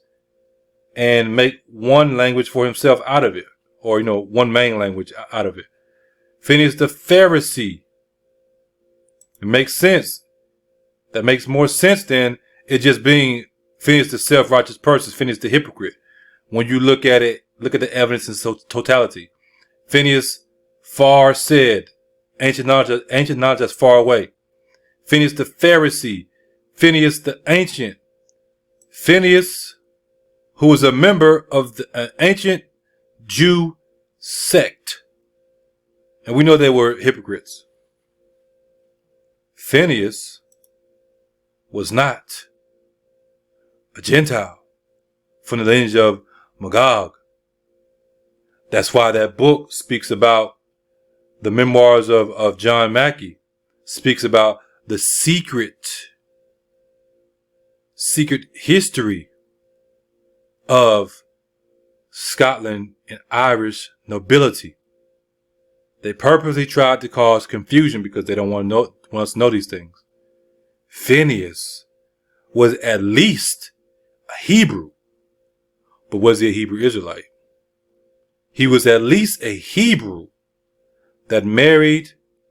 and make one language for himself out of it, or, one main language out of it. Phineas the Pharisee. It makes sense. That makes more sense than it just being Phineas the self-righteous person, Phineas the hypocrite. When you look at it, look at the evidence in totality. Phineas said. Ancient knowledge that's far away. Phineas the Pharisee. Phineas the Ancient. Phineas, who was a member of the ancient Jew sect. And we know they were hypocrites. Phineas was not a Gentile from the lineage of Magog. That's why that book speaks about the memoirs of John Mackey, speaks about the secret history of Scotland and Irish nobility. They purposely tried to cause confusion because they don't want us to know these things. Phineas was at least a Hebrew, but was he a Hebrew Israelite? He was at least a Hebrew that married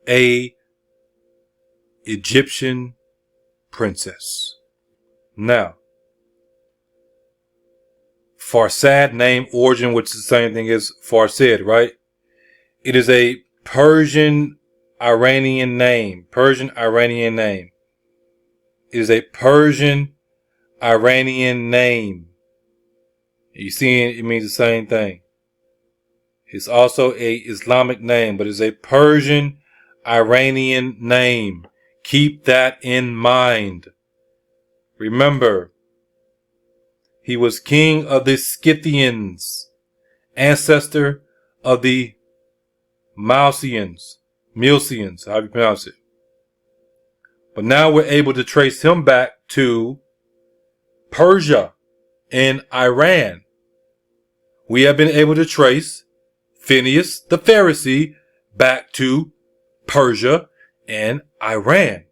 a Egyptian princess. Now, Farsad name origin, which is the same thing as Farsad, right? It is a Persian Iranian name. It is a Persian Iranian name. You see, it means the same thing. It's also a Islamic name, but it's a Persian Iranian name. Keep that in mind. Remember, he was king of the Scythians, ancestor of the Milesians, however you pronounce it. But now we're able to trace him back to Persia and Iran. We have been able to trace Phineas the Pharisee back to Persia and Iran.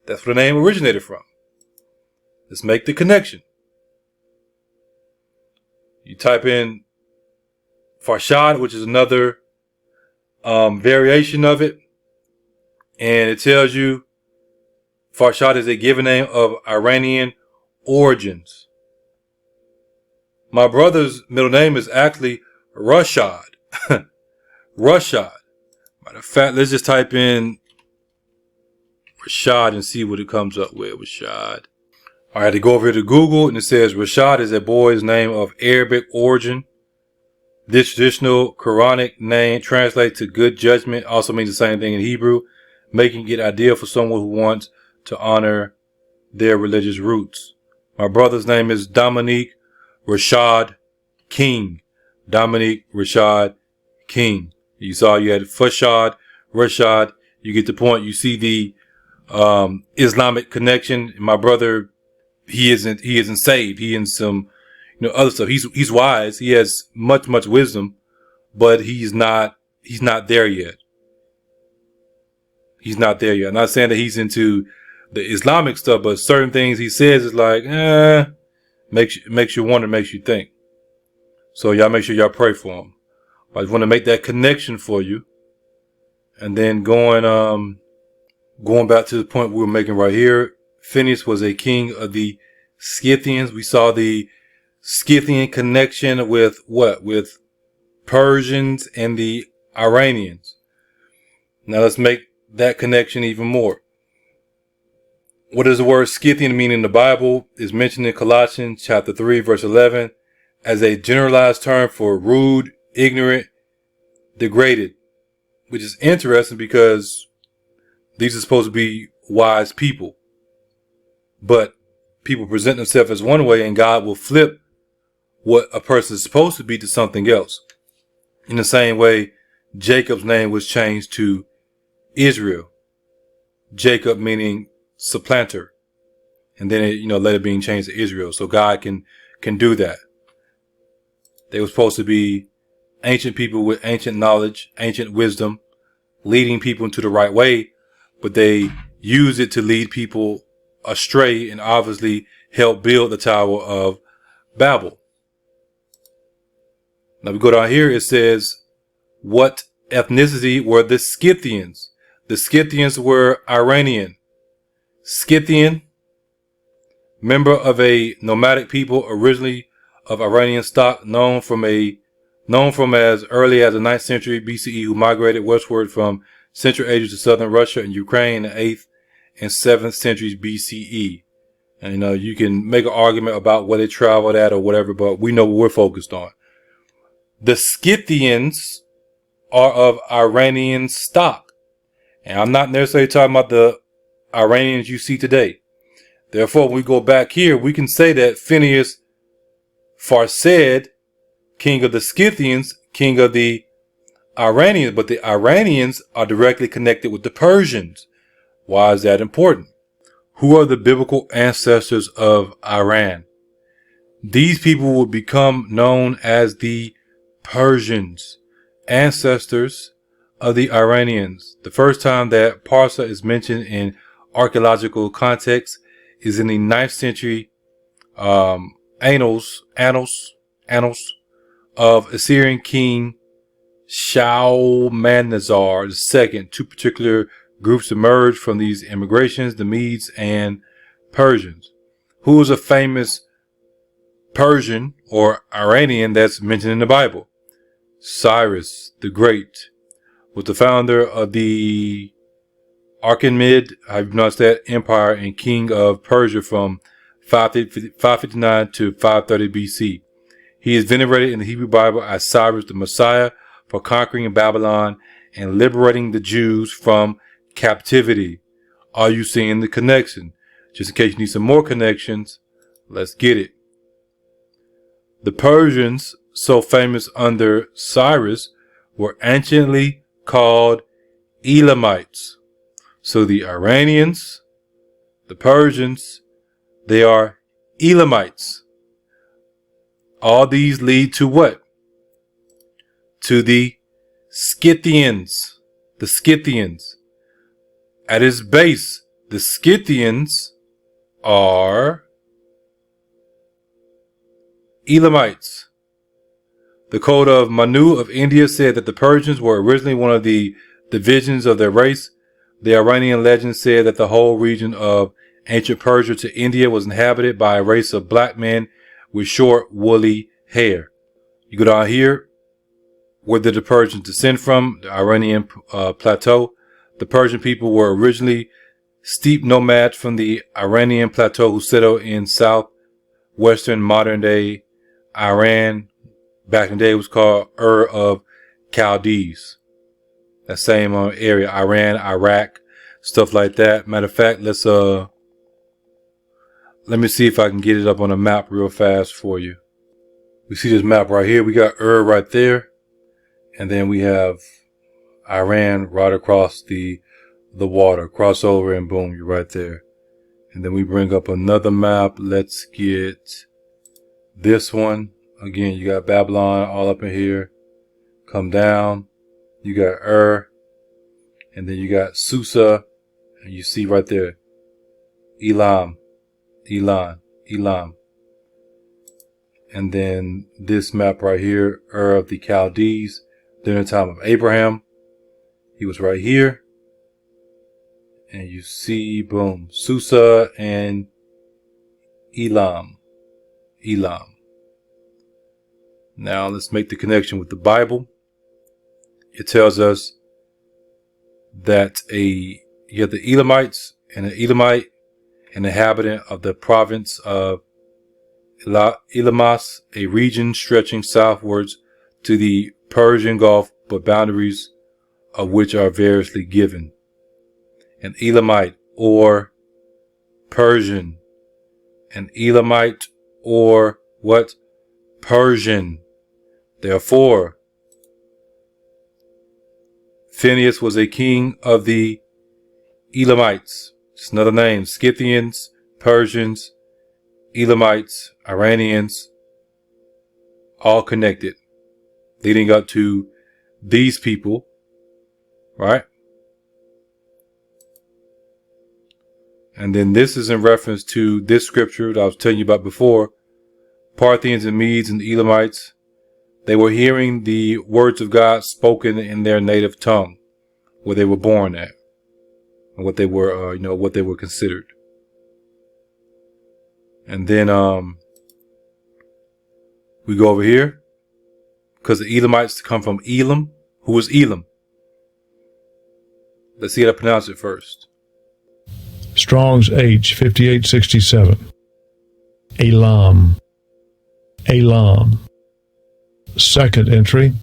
That's where the name originated from. Let's make the connection. You type in Farshad, which is another variation of it, and it tells you Farshad is a given name of Iranian origins. My brother's middle name is actually Rashad. Rashad. Matter of fact, let's just type in Rashad and see what it comes up with. Rashad. I had to go over here to Google, and it says Rashad is a boy's name of Arabic origin. This traditional Quranic name translates to good judgment, also means the same thing in Hebrew, making it ideal for someone who wants to honor their religious roots. My brother's name is Dominique Rashad King. Dominique Rashad King. You saw you had Farshad, Rashad. You get the point. You see the Islamic connection. My brother, he isn't saved. He in some other stuff. He's wise. He has much wisdom, but he's not there yet. He's not there yet. I'm not saying that he's into the Islamic stuff, but certain things he says is like, makes you wonder, makes you think. So y'all make sure y'all pray for him. I just want to make that connection for you. And then going back to the point we were making right here, Phineas was a king of the Scythians. We saw the Scythian connection with what? With Persians and the Iranians. Now let's make that connection even more. What does the word Scythian mean in the Bible? Is mentioned in Colossians chapter 3, verse 11 as a generalized term for rude, ignorant, degraded, which is interesting because these are supposed to be wise people. But people present themselves as one way, and God will flip what a person is supposed to be to something else. In the same way, Jacob's name was changed to Israel. Jacob meaning supplanter. And then it, later being changed to Israel. So God can do that. They were supposed to be ancient people with ancient knowledge, ancient wisdom, leading people into the right way, but they use it to lead people astray and obviously help build the Tower of Babel. Now we go down here, it says, what ethnicity were the Scythians? The Scythians were Iranian. Scythian, member of a nomadic people originally of Iranian stock, known from as early as the 9th century BCE, who migrated westward from Central Asia to southern Russia and Ukraine in the 8th and 7th centuries BCE. And you can make an argument about where they traveled at or whatever, but we know what we're focused on. The Scythians are of Iranian stock. And I'm not necessarily talking about the Iranians you see today. Therefore, when we go back here, we can say that Phineas Farshad, king of the Scythians, king of the Iranians, but the Iranians are directly connected with the Persians. Why is that important? Who are the biblical ancestors of Iran? These people will become known as the Persians, ancestors of the Iranians. The first time that Parsa is mentioned in archaeological context is in the 9th century annals of Assyrian king Shalmaneser II. Two particular groups emerged from these immigrations, the Medes and Persians. Who is a famous Persian or Iranian that's mentioned in the Bible? Cyrus the Great was the founder of the Achaemenid, I've pronounced that, empire and king of Persia from 559 to 530 BC. He is venerated in the Hebrew Bible as Cyrus the Messiah for conquering Babylon and liberating the Jews from captivity. Are you seeing the connection? Just in case you need some more connections, let's get it. The Persians, so famous under Cyrus, were anciently called Elamites. So the Iranians, the Persians, they are Elamites. All these lead to what? To the Scythians. The Scythians. At its base, the Scythians are Elamites. The Code of Manu of India said that the Persians were originally one of the divisions of their race. The Iranian legend said that the whole region of ancient Persia to India was inhabited by a race of black men with short, woolly hair. You go down here, where did the Persians descend from? The Iranian plateau. The Persian people were originally steppe nomads from the Iranian plateau who settled in southwestern modern-day Iran. Back in the day, it was called Ur of Chaldees. That same area, Iran, Iraq, stuff like that. Matter of fact, let me see if I can get it up on a map real fast for you. We see this map right here. We got Ur right there, and then we have Iran right across the water. Cross over and boom, you're right there. And then we bring up another map. Let's get this one. Again, you got Babylon all up in here. Come down. You got Ur. And then you got Susa. And you see right there, Elam. And then this map right here, Ur of the Chaldees. During the time of Abraham, he was right here. And you see, boom, Susa and Elam. Now let's make the connection with the Bible. It tells us that you have the Elamites, and an Elamite, an inhabitant of the province of Elamas, a region stretching southwards to the Persian Gulf, but boundaries of which are variously given. An Elamite or Persian. An Elamite or what? Persian. Therefore, Phineas was a king of the Elamites. Just another name. Scythians, Persians, Elamites, Iranians, all connected, leading up to these people, right? And then this is in reference to this scripture that I was telling you about before. Parthians and Medes and Elamites, they were hearing the words of God spoken in their native tongue, where they were born at, and what they were, what they were considered. And then we go over here, because the Elamites come from Elam. Who was Elam? Let's see how to pronounce it first. Strong's H 5867. Elam. Second entry.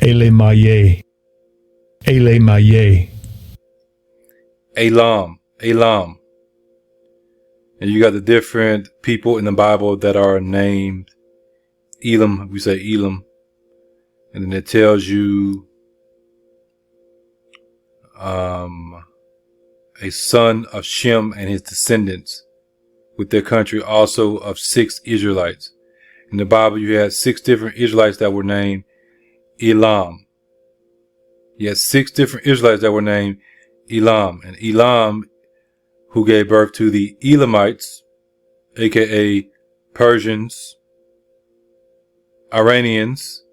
Elemaye. Elam. And you got the different people in the Bible that are named Elam. We say Elam. And then it tells you a son of Shem and his descendants with their country, also of 6 Israelites. In the Bible, you had 6 different Israelites that were named Elam. You had 6 different Israelites that were named Elam. And Elam, who gave birth to the Elamites, aka Persians, Iranians,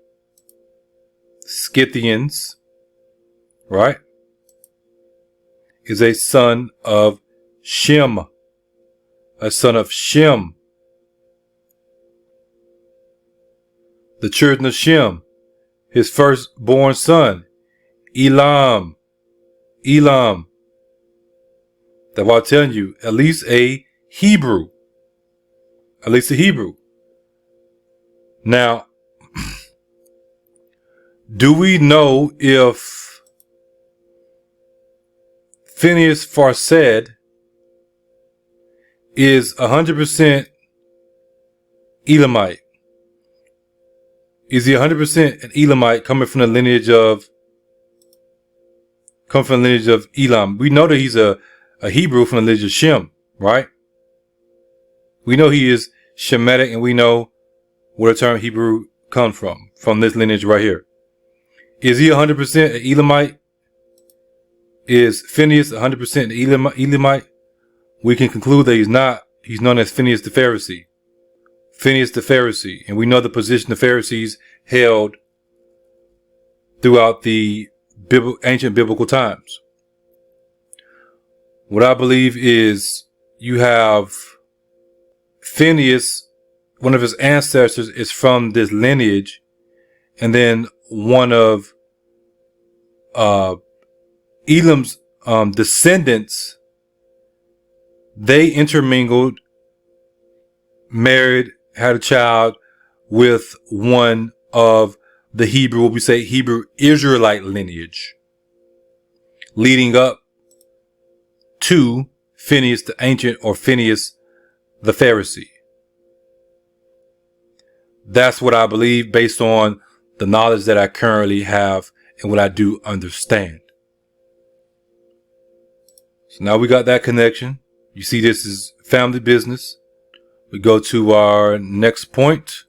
Scythians, right, is a son of Shem. A son of Shem. The children of Shem, his firstborn son, Elam. That's why I'm telling you, at least a Hebrew. Now, do we know if Phineas Farsad is 100% Elamite? Is he 100% an Elamite coming from the lineage of Elam? We know that he's a Hebrew from the lineage of Shem, right? We know he is Shemitic, and we know where the term Hebrew comes from this lineage right here. Is he 100% an Elamite? Is Phineas 100% an Elamite? We can conclude that he's not. He's known as Phineas the Pharisee. Phineas the Pharisee. And we know the position the Pharisees held throughout the ancient biblical times. What I believe is you have Phineas, one of his ancestors is from this lineage, and then one of Elam's descendants, they intermingled, married, had a child with one of the Hebrew, what we say Hebrew Israelite lineage, leading up to Phineas the Ancient, or Phineas the Pharisee. That's what I believe based on the knowledge that I currently have and what I do understand. So now we got that connection. You see, this is family business. We go to our next point,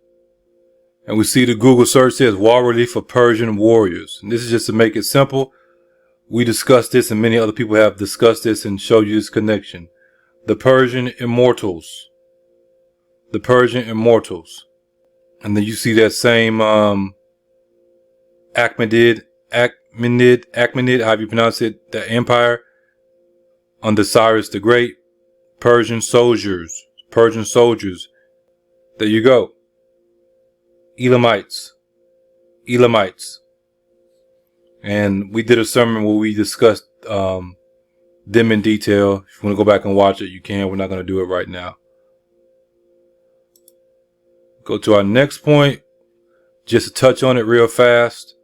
and we see the Google search says wall relief for Persian warriors. And this is just to make it simple. We discussed this, and many other people have discussed this and showed you this connection. The Persian immortals. The Persian immortals. And then you see that same Achaemenid, however you pronounce it, the empire under Cyrus the Great. Persian soldiers. There you go. Elamites. And we did a sermon where we discussed them in detail. If you want to go back and watch it, you can. We're not going to do it right now. Go to our next point. Just to touch on it real fast.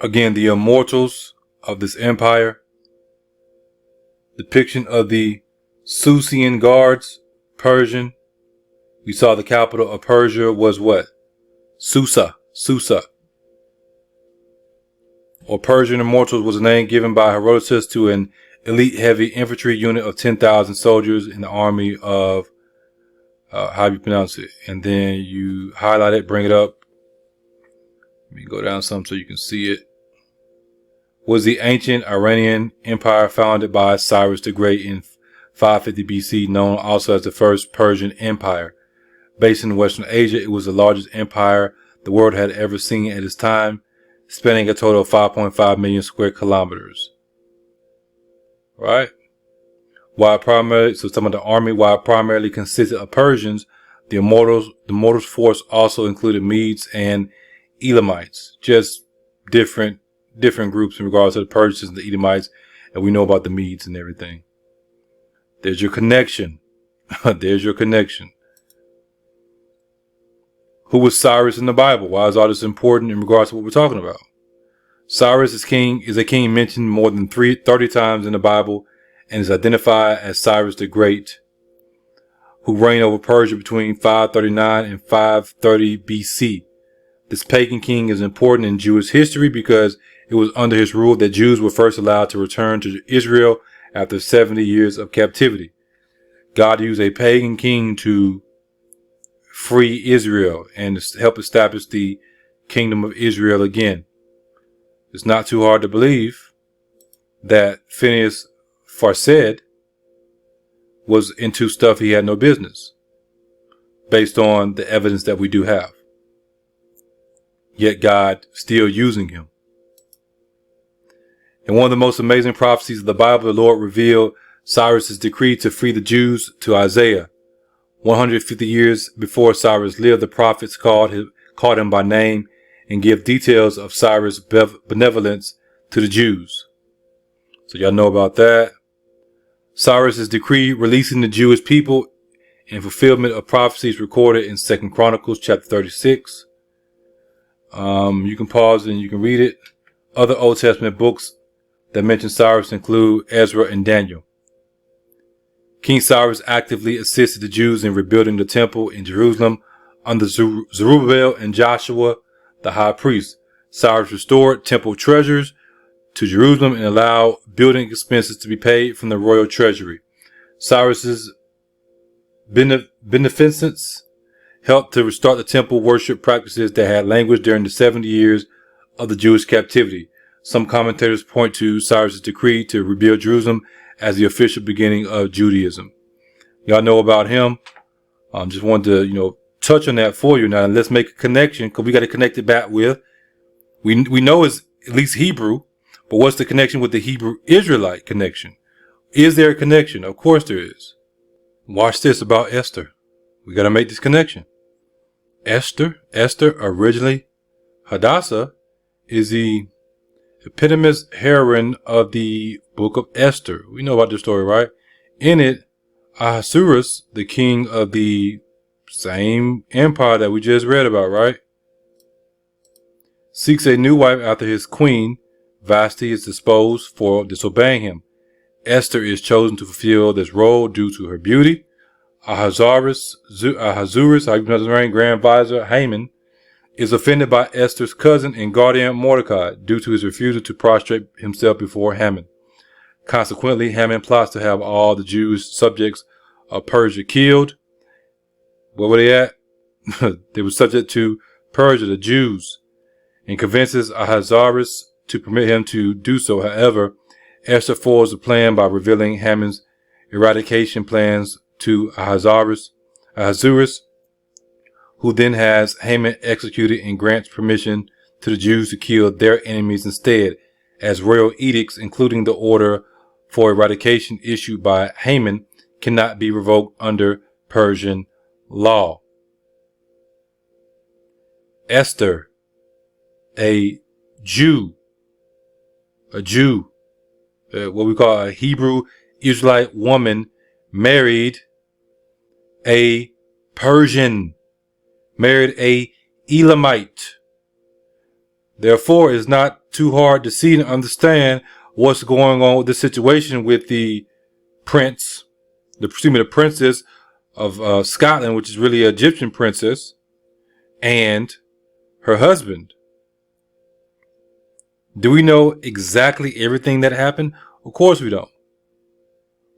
Again, the immortals of this empire. Depiction of the Scythian guards, Persian. We saw the capital of Persia was what? Susa. Or Persian immortals was a name given by Herodotus to an elite heavy infantry unit of 10,000 soldiers in the army of, how you pronounce it. And then you highlight it, bring it up. Let me go down some so you can see it. Was the ancient Iranian empire founded by Cyrus the Great in 550 BC, known also as the First Persian Empire. Based in Western Asia, it was the largest empire the world had ever seen at its time, spanning a total of 5.5 million square kilometers. Right? While primarily, so some of the army, while primarily consisted of Persians, the immortals force also included Medes and Elamites, just different groups in regards to the Persians and the Edomites, and we know about the Medes and everything. There's your connection. There's your connection. Who was Cyrus in the Bible? Why is all this important in regards to what we're talking about? Cyrus is a king mentioned more than 30 times in the Bible and is identified as Cyrus the Great, who reigned over Persia between 539 and 530 BC. This pagan king is important in Jewish history because it was under his rule that Jews were first allowed to return to Israel after 70 years of captivity. God used a pagan king to free Israel and help establish the kingdom of Israel again. It's not too hard to believe that Phineas Farsaid was into stuff he had no business, based on the evidence that we do have. Yet God still using him. In one of the most amazing prophecies of the Bible, the Lord revealed Cyrus's decree to free the Jews to Isaiah. 150 years before Cyrus lived, the prophets called him by name and give details of Cyrus' benevolence to the Jews. So y'all know about that. Cyrus's decree releasing the Jewish people in fulfillment of prophecies recorded in 2 Chronicles chapter 36. You can pause and you can read it. Other Old Testament books that mention Cyrus include Ezra and Daniel. King Cyrus actively assisted the Jews in rebuilding the temple in Jerusalem under Zerubbabel and Joshua, the high priest. Cyrus restored temple treasures to Jerusalem and allowed building expenses to be paid from the royal treasury. Cyrus's beneficence helped to restart the temple worship practices that had languished during the 70 years of the Jewish captivity. Some commentators point to Cyrus's decree to rebuild Jerusalem as the official beginning of Judaism. Y'all know about him. Just wanted to, touch on that for you. Now let's make a connection, because we got to connect it back with, we know it's at least Hebrew, but what's the connection with the Hebrew Israelite connection? Is there a connection? Of course there is. Watch this about Esther. We got to make this connection. Esther originally, Hadassah, is the eponymous heroine of the book of Esther. We know about this story, right? In it, Ahasuerus, the king of the same empire that we just read about, right, seeks a new wife after his queen, Vashti, is disposed for disobeying him. Esther is chosen to fulfill this role due to her beauty. Ahasuerus, how you pronounce his name, Grand Vizier Haman, is offended by Esther's cousin and guardian Mordecai due to his refusal to prostrate himself before Haman. Consequently, Haman plots to have all the Jews subjects of Persia killed. Where were they at? They were subject to Persia, the Jews, and convinces Ahasuerus to permit him to do so. However, Esther foils the plan by revealing Haman's eradication plans to Ahasuerus, who then has Haman executed and grants permission to the Jews to kill their enemies instead, as royal edicts, including the order for eradication issued by Haman, cannot be revoked under Persian law. Esther, a Jew, what we call a Hebrew Israelite woman, married a Persian, married a Elamite. Therefore, it's not too hard to see and understand what's going on with the situation with the princess of Scotland, which is really an Egyptian princess, and her husband. Do we know exactly everything that happened? Of course we don't.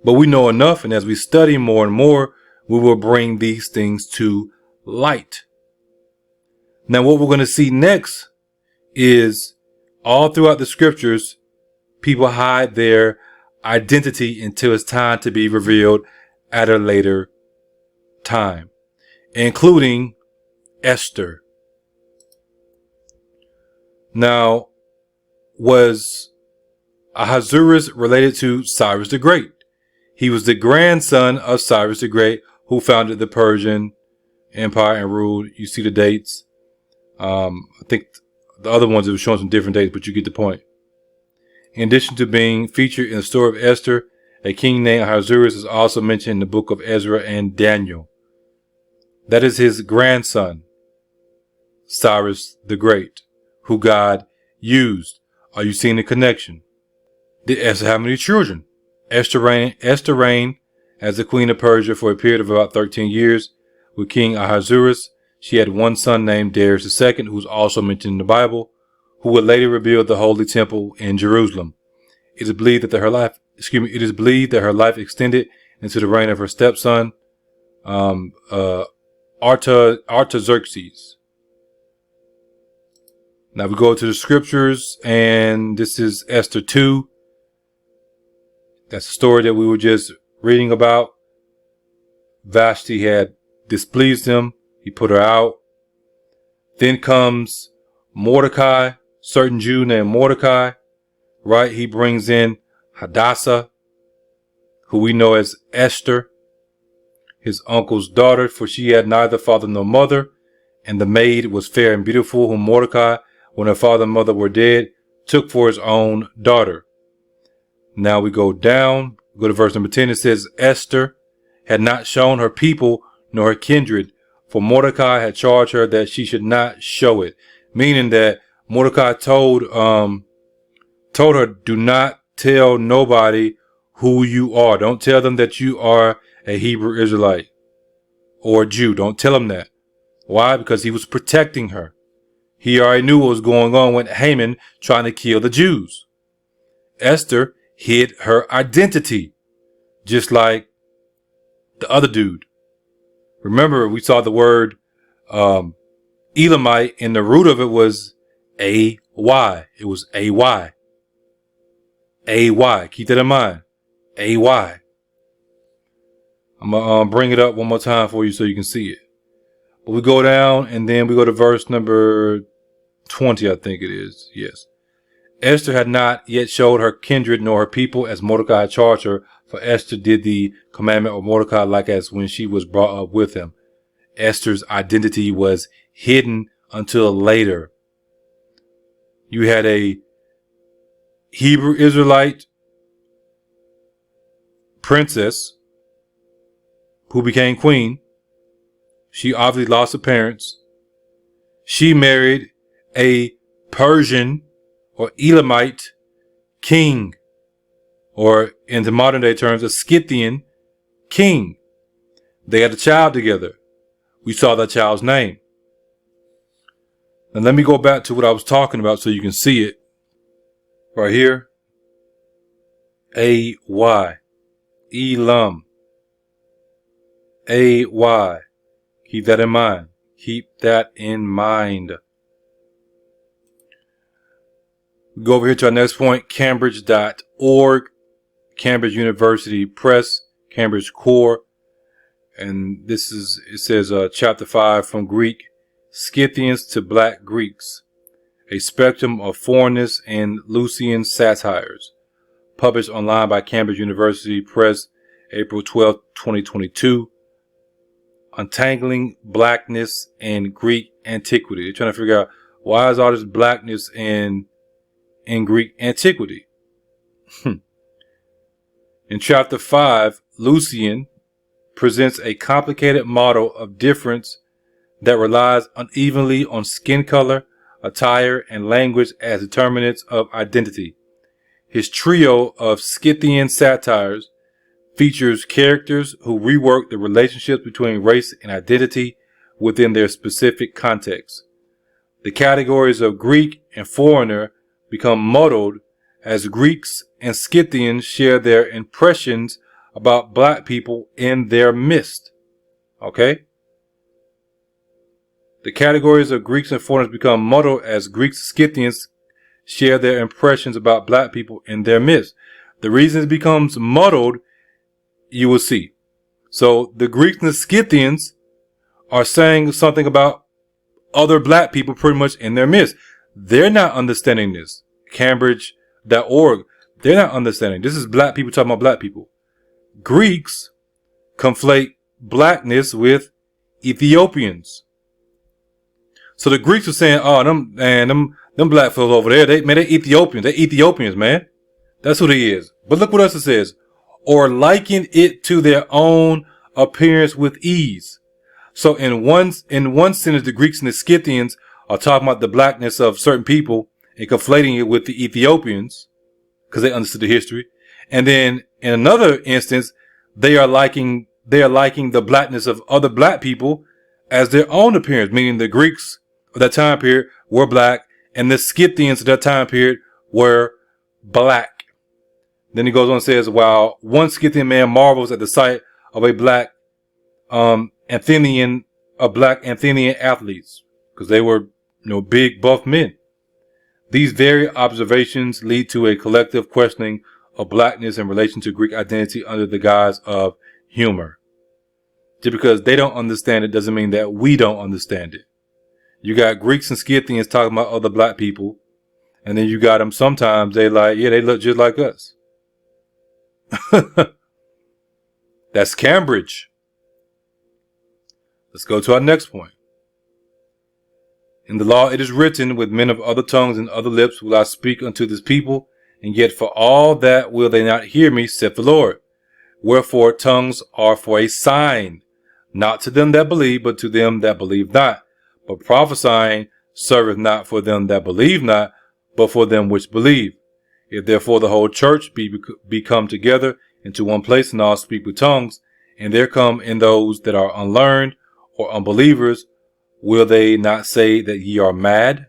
But we know enough, and as we study more and more, we will bring these things to light. Now, what we're going to see next is all throughout the scriptures, people hide their identity until it's time to be revealed at a later time, including Esther. Now, was Ahasuerus related to Cyrus the Great? He was the grandson of Cyrus the Great, who founded the Persian Empire and ruled. You see the dates. I think the other ones, it was showing some different dates, but you get the point. In addition to being featured in the story of Esther, a king named Ahasuerus is also mentioned in the book of Ezra and Daniel. That is his grandson, Cyrus the Great, who God used. Are you seeing the connection? Did Esther have many children? Esther reigned as the queen of Persia for a period of about 13 years with King Ahasuerus. She had one son named Darius II, who is also mentioned in the Bible, who would later rebuild the Holy Temple in Jerusalem. It is believed that her life extended into the reign of her stepson, Artaxerxes. Now we go to the scriptures, and this is Esther 2. That's the story that we were just reading about. Vashti had displeased him. He put her out. Then comes Mordecai, certain Jew named Mordecai, right? He brings in Hadassah, who we know as Esther, his uncle's daughter, for she had neither father nor mother, and the maid was fair and beautiful, whom Mordecai, when her father and mother were dead, took for his own daughter. Now we go down, go to verse number 10. It says, Esther had not shown her people nor her kindred, for Mordecai had charged her that she should not show it. Meaning that Mordecai told her, do not tell nobody who you are. Don't tell them that you are a Hebrew Israelite or a Jew. Don't tell them that. Why? Because he was protecting her. He already knew what was going on with Haman trying to kill the Jews. Esther hid her identity, just like the other dude. Remember, we saw the word Elamite, and the root of it was A-Y. It was A-Y. A-Y. Keep that in mind. A-Y. I'm going to bring it up one more time for you so you can see it. But we go down, and then we go to verse number 20, I think it is. Yes. Esther had not yet showed her kindred nor her people, as Mordecai charged her, for Esther did the commandment of Mordecai like as when she was brought up with him. Esther's identity was hidden until later. You had a Hebrew Israelite princess who became queen. She obviously lost her parents. She married a Persian or Elamite king, or in the modern day terms, a Scythian king. They had a child together. We saw that child's name. And let me go back to what I was talking about so you can see it. Right here. A-Y. Elam. A-Y. Keep that in mind. Keep that in mind. We go over here to our next point, Cambridge.org, Cambridge University Press, Cambridge Core. And this is, it says, chapter 5, from Greek Scythians to Black Greeks, a spectrum of foreignness and Lucian satires. Published online by Cambridge University Press, April 12, 2022. Untangling blackness and Greek antiquity. They're trying to figure out why is all this blackness in Greek antiquity. In chapter 5, Lucian presents a complicated model of difference that relies unevenly on skin color, attire, and language as determinants of identity. His trio of Scythian satires features characters who rework the relationships between race and identity within their specific context. The categories of Greek and foreigner become muddled as Greeks and Scythians share their impressions about black people in their midst. Okay? The categories of Greeks and foreigners become muddled as Greeks and Scythians share their impressions about black people in their midst. The reason it becomes muddled, you will see. So the Greeks and the Scythians are saying something about other black people pretty much in their midst. They're not understanding this. Cambridge.org, they're not understanding. This is black people talking about black people. Greeks conflate blackness with Ethiopians. So the Greeks are saying, oh, them black fellas over there, they're Ethiopians. They're Ethiopians, man. That's who they is. But look what else it says. Or liken it to their own appearance with ease. So in one sentence, the Greeks and the Scythians are talking about the blackness of certain people and conflating it with the Ethiopians because they understood the history. And then in another instance, they are liking the blackness of other black people as their own appearance, meaning the Greeks of that time period were black and the Scythians of that time period were black. Then he goes on and says, while one Scythian man marvels at the sight of a black Athenian athletes, because they were, big buff men. These very observations lead to a collective questioning of blackness in relation to Greek identity under the guise of humor. Just because they don't understand it doesn't mean that we don't understand it. You got Greeks and Scythians talking about other black people, and then you got them sometimes they look just like us. That's Cambridge. Let's go to our next point. In the law it is written, with men of other tongues and other lips will I speak unto this people, and yet for all that will they not hear me, saith the Lord. Wherefore tongues are for a sign, not to them that believe, but to them that believe not. But prophesying serveth not for them that believe not, but for them which believe. If therefore the whole church be come together into one place, and all speak with tongues, and there come in those that are unlearned or unbelievers, will they not say that ye are mad?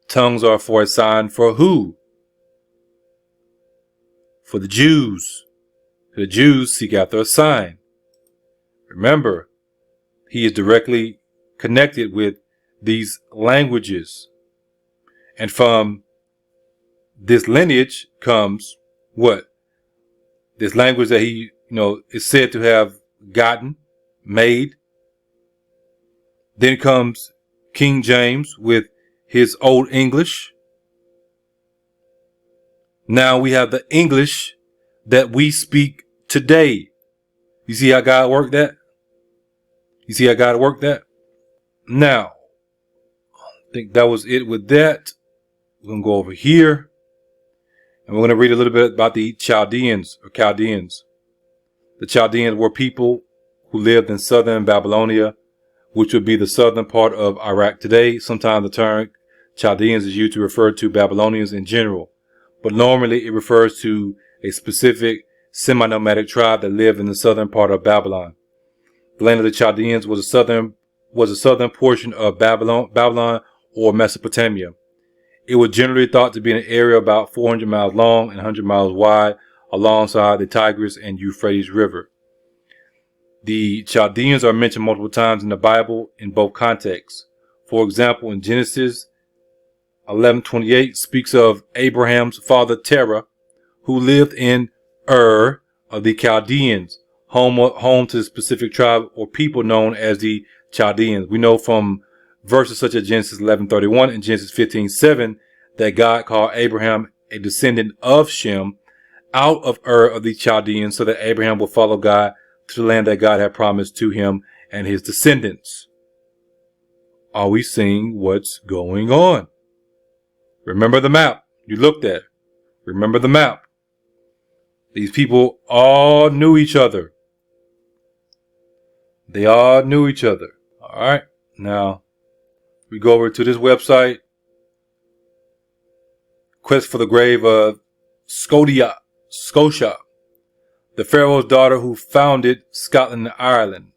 Tongues are for a sign for who? For the Jews. The Jews seek after a sign. Remember, he is directly connected with these languages. And from this lineage comes what? This language that he, is said to have gotten, made. Then comes King James with his Old English. Now we have the English that we speak today. You see how God worked that? You see how God worked that? Now, I think that was it with that. We're going to go over here. And we're going to read a little bit about the Chaldeans or Chaldeans. The Chaldeans were people who lived in southern Babylonia, which would be the southern part of Iraq today. Sometimes the term Chaldeans is used to refer to Babylonians in general, but normally it refers to a specific semi-nomadic tribe that lived in the southern part of Babylon. The land of the Chaldeans was a southern portion of Babylon or Mesopotamia. It was generally thought to be an area about 400 miles long and 100 miles wide alongside the Tigris and Euphrates River. The Chaldeans are mentioned multiple times in the Bible in both contexts. For example, in Genesis 11:28 speaks of Abraham's father Terah, who lived in Ur of the Chaldeans, home to the specific tribe or people known as the Chaldeans. We know from verses such as Genesis 11:31 and Genesis 15:7 that God called Abraham a descendant of Shem out of Ur of the Chaldeans so that Abraham will follow God to the land that God had promised to him and his descendants. Are we seeing what's going on? Remember the map you looked at. Remember the map. These people all knew each other. They all knew each other. All right. Now, we go over to this website. Quest for the grave of Scotia, the pharaoh's daughter who founded Scotland and Ireland.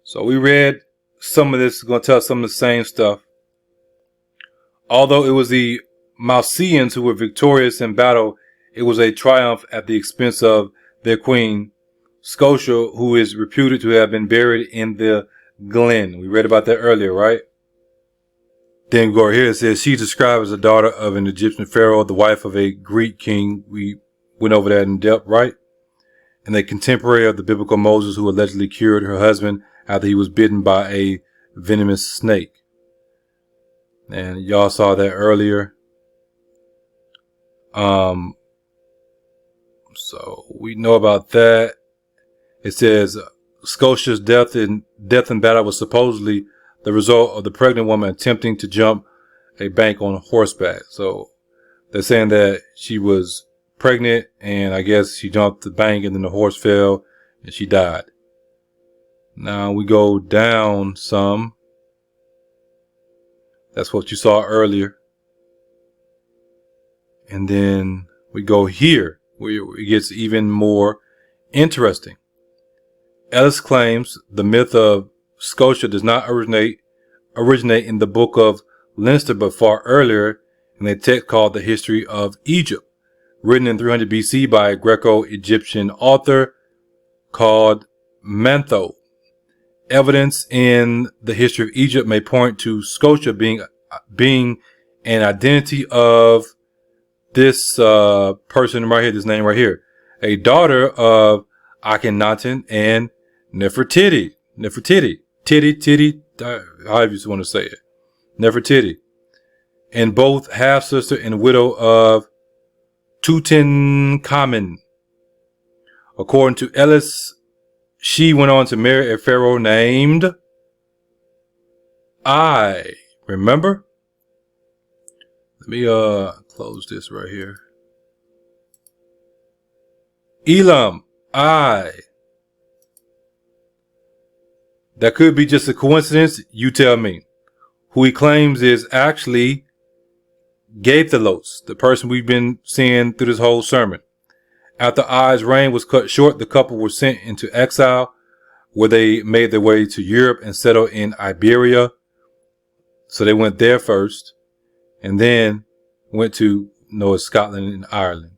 So we read some of this. We're going to tell some of the same stuff. Although it was the Mausians who were victorious in battle, it was a triumph at the expense of their queen, Scotia, who is reputed to have been buried in the glen. We read about that earlier, right? Then go here. It says she's described as the daughter of an Egyptian pharaoh, the wife of a Greek king. We went over that in depth, right? And a contemporary of the biblical Moses who allegedly cured her husband after he was bitten by a venomous snake. And y'all saw that earlier. So we know about that. It says Scotia's death in battle was supposedly the result of the pregnant woman attempting to jump a bank on horseback. So they're saying that she was pregnant and I guess she jumped the bank and then the horse fell and she died. Now we go down some. That's what you saw earlier. And then we go here where it gets even more interesting. Ellis claims the myth of Scotia does not originate in the book of Leinster, but far earlier in a text called The History of Egypt, written in 300 BC by a Greco-Egyptian author called Manetho. Evidence in the history of Egypt may point to Scotia being an identity of this person right here, this name right here, a daughter of Akhenaten and Nefertiti, however you want to say it, Nefertiti, and both half sister and widow of Tutankhamun. According to Ellis, she went on to marry a pharaoh named I. Remember? Let me close this right here. Elam, I. That could be just a coincidence. You tell me. Who he claims is actually Gaythelos, the person we've been seeing through this whole sermon. After Ai's reign was cut short, the couple were sent into exile, where they made their way to Europe and settled in Iberia. So they went there first and then went to Scotland and Ireland.